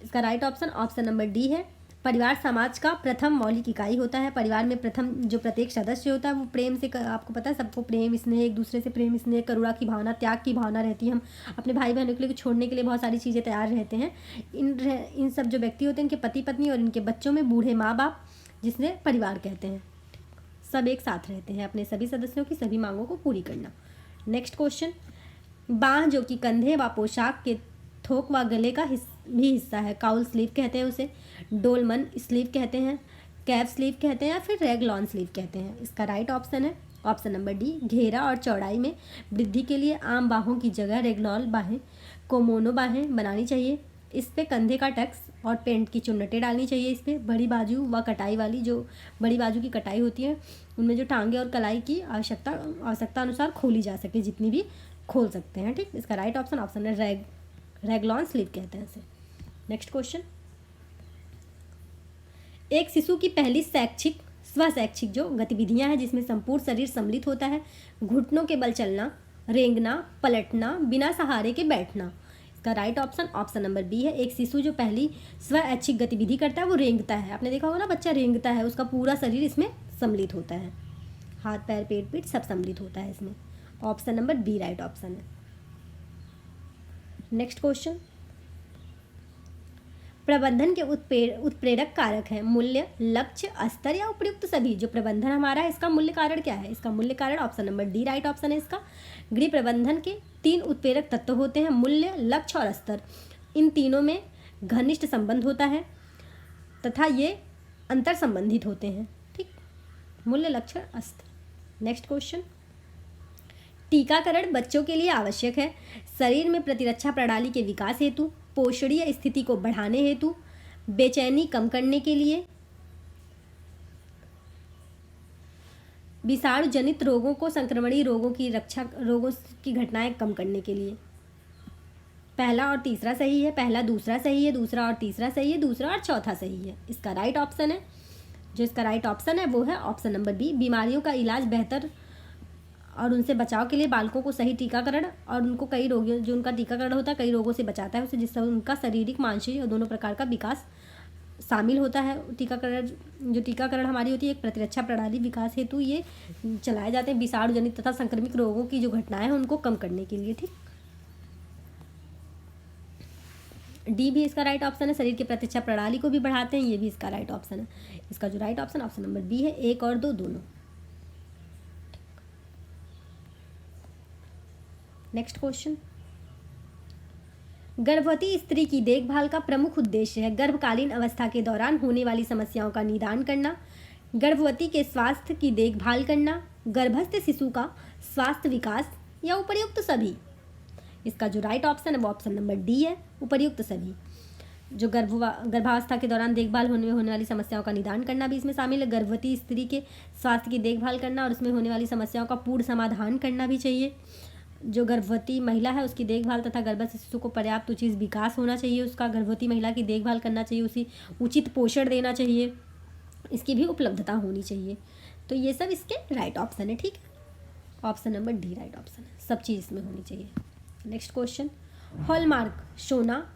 A: इसका right option option number D है। परिवार समाज का प्रथम मौलिक इकाई होता है। परिवार में प्रथम जो प्रत्येक सदस्य होता है वो प्रेम से आपको पता है सबको प्रेम स्नेह, एक दूसरे से प्रेम स्नेह, करुणा की भावना, त्याग की भावना रहती है। हम अपने भाई बहनों के लिए छोड़ने के लिए बहुत सारी चीज़ें तैयार रहते हैं। इन सब जो व्यक्ति होते हैं इनके पति पत्नी और इनके बच्चों में बूढ़े माँ बाप, जिसने परिवार कहते हैं, सब एक साथ रहते हैं अपने सभी सदस्यों की सभी मांगों को पूरी करना। नेक्स्ट क्वेश्चन, बाँह जो कि कंधे व पोशाक के थोक व गले का भी हिस्सा है, काउल स्लीव कहते हैं उसे, डोलमन स्लीव कहते हैं, कैफ स्लीव कहते हैं या फिर रेगलॉन स्लीव कहते हैं। इसका राइट ऑप्शन है ऑप्शन नंबर डी। घेरा और चौड़ाई में वृद्धि के लिए आम बाहों की जगह रेगलॉन बाहें, कोमोनो बाहें बनानी चाहिए। इस पे कंधे का टक्स और पेंट की चुन्नटें डालनी चाहिए। इस पर बड़ी बाजू व कटाई वाली, जो बड़ी बाजू की कटाई होती है उनमें जो टांगे और कलाई की आवश्यकता अनुसार खोली जा सके, जितनी भी खोल सकते हैं। ठीक, इसका राइट ऑप्शन ऑप्शन है रेगलॉन स्लीव कहते हैं इसे। नेक्स्ट क्वेश्चन, एक शिशु की पहली स्वशैक्षिक जो गतिविधियां हैं जिसमें संपूर्ण शरीर सम्मिलित होता है, घुटनों के बल चलना, रेंगना, पलटना, बिना सहारे के बैठना। इसका right option option number B है। एक शिशु जो पहली स्वैच्छिक गतिविधि करता है वो रेंगता है। आपने देखा होगा ना, बच्चा रेंगता है, उसका पूरा शरीर इसमें सम्मिलित होता है, हाथ पैर पेट पीठ सब सम्मिलित होता है इसमें। Option number B right option है। नेक्स्ट क्वेश्चन, प्रबंधन के उत्प्रेरक कारक हैं, मूल्य, लक्ष्य, स्तर या उपयुक्त सभी। जो प्रबंधन हमारा है इसका मूल्य कारण क्या है? इसका मूल्य कारण option number D right option है इसका। गृह प्रबंधन के 3 उत्प्रेरक तत्व होते हैं, मूल्य, लक्ष्य और स्तर। इन तीनों में घनिष्ठ संबंध होता है तथा ये अंतर संबंधित होते हैं। ठीक, मूल्य, लक्ष्य, स्तर। नेक्स्ट क्वेश्चन, टीकाकरण बच्चों के लिए आवश्यक है, शरीर में प्रतिरक्षा प्रणाली के विकास हेतु, पोषणीय स्थिति को बढ़ाने हेतु, बेचैनी कम करने के लिए, विषाणु जनित रोगों को संक्रमणीय रोगों की घटनाएं कम करने के लिए। पहला और तीसरा सही है, पहला दूसरा सही है, दूसरा और तीसरा सही है, दूसरा और चौथा सही है। इसका राइट ऑप्शन है, जो इसका राइट ऑप्शन है वो है ऑप्शन नंबर बी। बीमारियों का इलाज बेहतर और उनसे बचाव के लिए बालकों को सही टीकाकरण और उनको कई रोगों जो उनका टीकाकरण होता है कई रोगों से बचाता है उससे, जिससे उनका शारीरिक मानसिक और दोनों प्रकार का विकास शामिल होता है। टीकाकरण हमारी होती है एक प्रतिरक्षा प्रणाली विकास हेतु ये चलाए जाते हैं विषाणु जनित तथा संक्रमित रोगों की जो घटनाएं हैं उनको कम करने के लिए। ठीक, डी भी इसका राइट ऑप्शन है, शरीर की प्रतिरक्षा प्रणाली को भी बढ़ाते हैं, ये भी इसका राइट ऑप्शन है। इसका जो right option option number B है, 1 और 2 दोनों। नेक्स्ट क्वेश्चन, गर्भवती स्त्री की देखभाल का प्रमुख उद्देश्य है गर्भकालीन अवस्था के दौरान होने वाली समस्याओं का निदान करना, गर्भवती के स्वास्थ्य की देखभाल करना, गर्भस्थ शिशु का स्वास्थ्य विकास या उपर्युक्त सभी। इसका जो राइट ऑप्शन है वो ऑप्शन नंबर डी है, उपर्युक्त सभी। जो गर्भावस्था के दौरान देखभाल होने वाली समस्याओं का निदान करना भी इसमें शामिल है। गर्भवती स्त्री के स्वास्थ्य की देखभाल करना और उसमें होने वाली समस्याओं का पूर्ण समाधान करना भी चाहिए। जो गर्भवती महिला है उसकी देखभाल तथा गर्भस्थ शिशु को पर्याप्त उचित विकास होना चाहिए, उसका गर्भवती महिला की देखभाल करना चाहिए, उसी उचित पोषण देना चाहिए, इसकी भी उपलब्धता होनी चाहिए। तो ये सब इसके राइट ऑप्शन है। ठीक है, option number D right option है, सब चीज़ इसमें होनी चाहिए। नेक्स्ट क्वेश्चन, हॉलमार्क सोना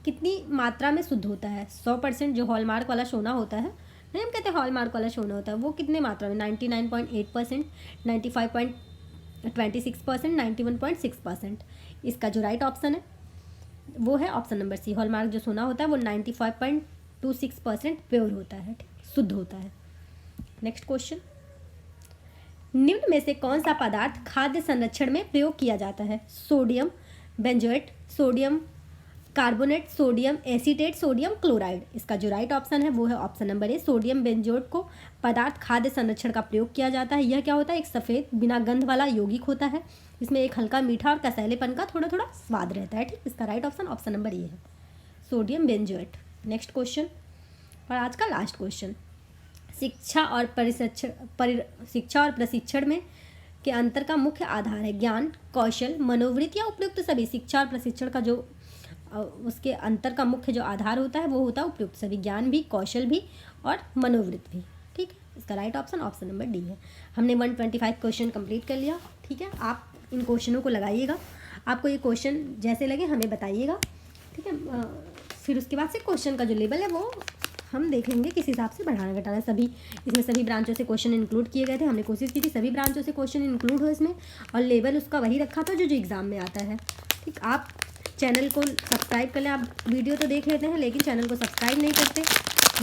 A: कितनी मात्रा में शुद्ध होता है? 100% जो हॉलमार्क वाला सोना होता है, नहीं हम कहते हैं हॉलमार्क वाला सोना होता है, वो कितने मात्रा में? 99.8%, 95.26%, 91.6%। इसका जो राइट ऑप्शन है वो है ऑप्शन नंबर सी। हॉलमार्क जो सोना होता है वो 95.26% प्योर होता है, शुद्ध होता है। नेक्स्ट क्वेश्चन, निम्न में से कौन सा पदार्थ खाद्य संरक्षण में प्रयोग किया जाता है? Sodium benzoate, sodium carbonate, sodium acetate, sodium chloride. इसका जो राइट ऑप्शन है वो है ऑप्शन नंबर ए। सोडियम बेंजोएट को पदार्थ खाद्य संरक्षण का प्रयोग किया जाता है। यह क्या होता है? एक सफ़ेद बिना गंध वाला यौगिक होता है। इसमें एक हल्का मीठा और कसैलेपन का थोड़ा थोड़ा स्वाद रहता है। ठीक, इसका right option option number A है, सोडियम बेंजोएट। नेक्स्ट क्वेश्चन और आज का लास्ट क्वेश्चन, शिक्षा और प्रशिक्षण में के अंतर का मुख्य आधार है ज्ञान, कौशल, मनोवृत्ति या उपयुक्त सभी। शिक्षा और प्रशिक्षण का जो उसके अंतर का मुख्य जो आधार होता है वो होता है उपयुक्त सभी, ज्ञान भी, कौशल भी और मनोवृत्ति भी। ठीक है, इसका right option option number D है। हमने 125 क्वेश्चन कंप्लीट कर लिया। ठीक है, आप इन क्वेश्चनों को लगाइएगा, आपको ये क्वेश्चन जैसे लगे हमें बताइएगा। ठीक है, फिर उसके बाद से क्वेश्चन का जो लेवल है वो हम देख लेंगे किस हिसाब से बढ़ाना घटाना। सभी इसमें सभी ब्रांचों से क्वेश्चन इंक्लूड किए गए थे, हमने कोशिश की थी सभी ब्रांचों से क्वेश्चन इंक्लूड हो इसमें, और लेवल उसका वही रखा था जो जो एग्ज़ाम में आता है। ठीक, आप चैनल को सब्सक्राइब कर लें। आप वीडियो तो देख लेते हैं लेकिन चैनल को सब्सक्राइब नहीं करते,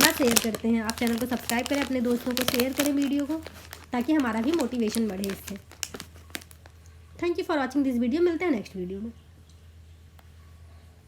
A: ना शेयर करते हैं। आप चैनल को सब्सक्राइब करें, अपने दोस्तों को शेयर करें वीडियो को, ताकि हमारा भी मोटिवेशन बढ़े इससे। Thank you for watching this video. मिलते हैं नेक्स्ट वीडियो में।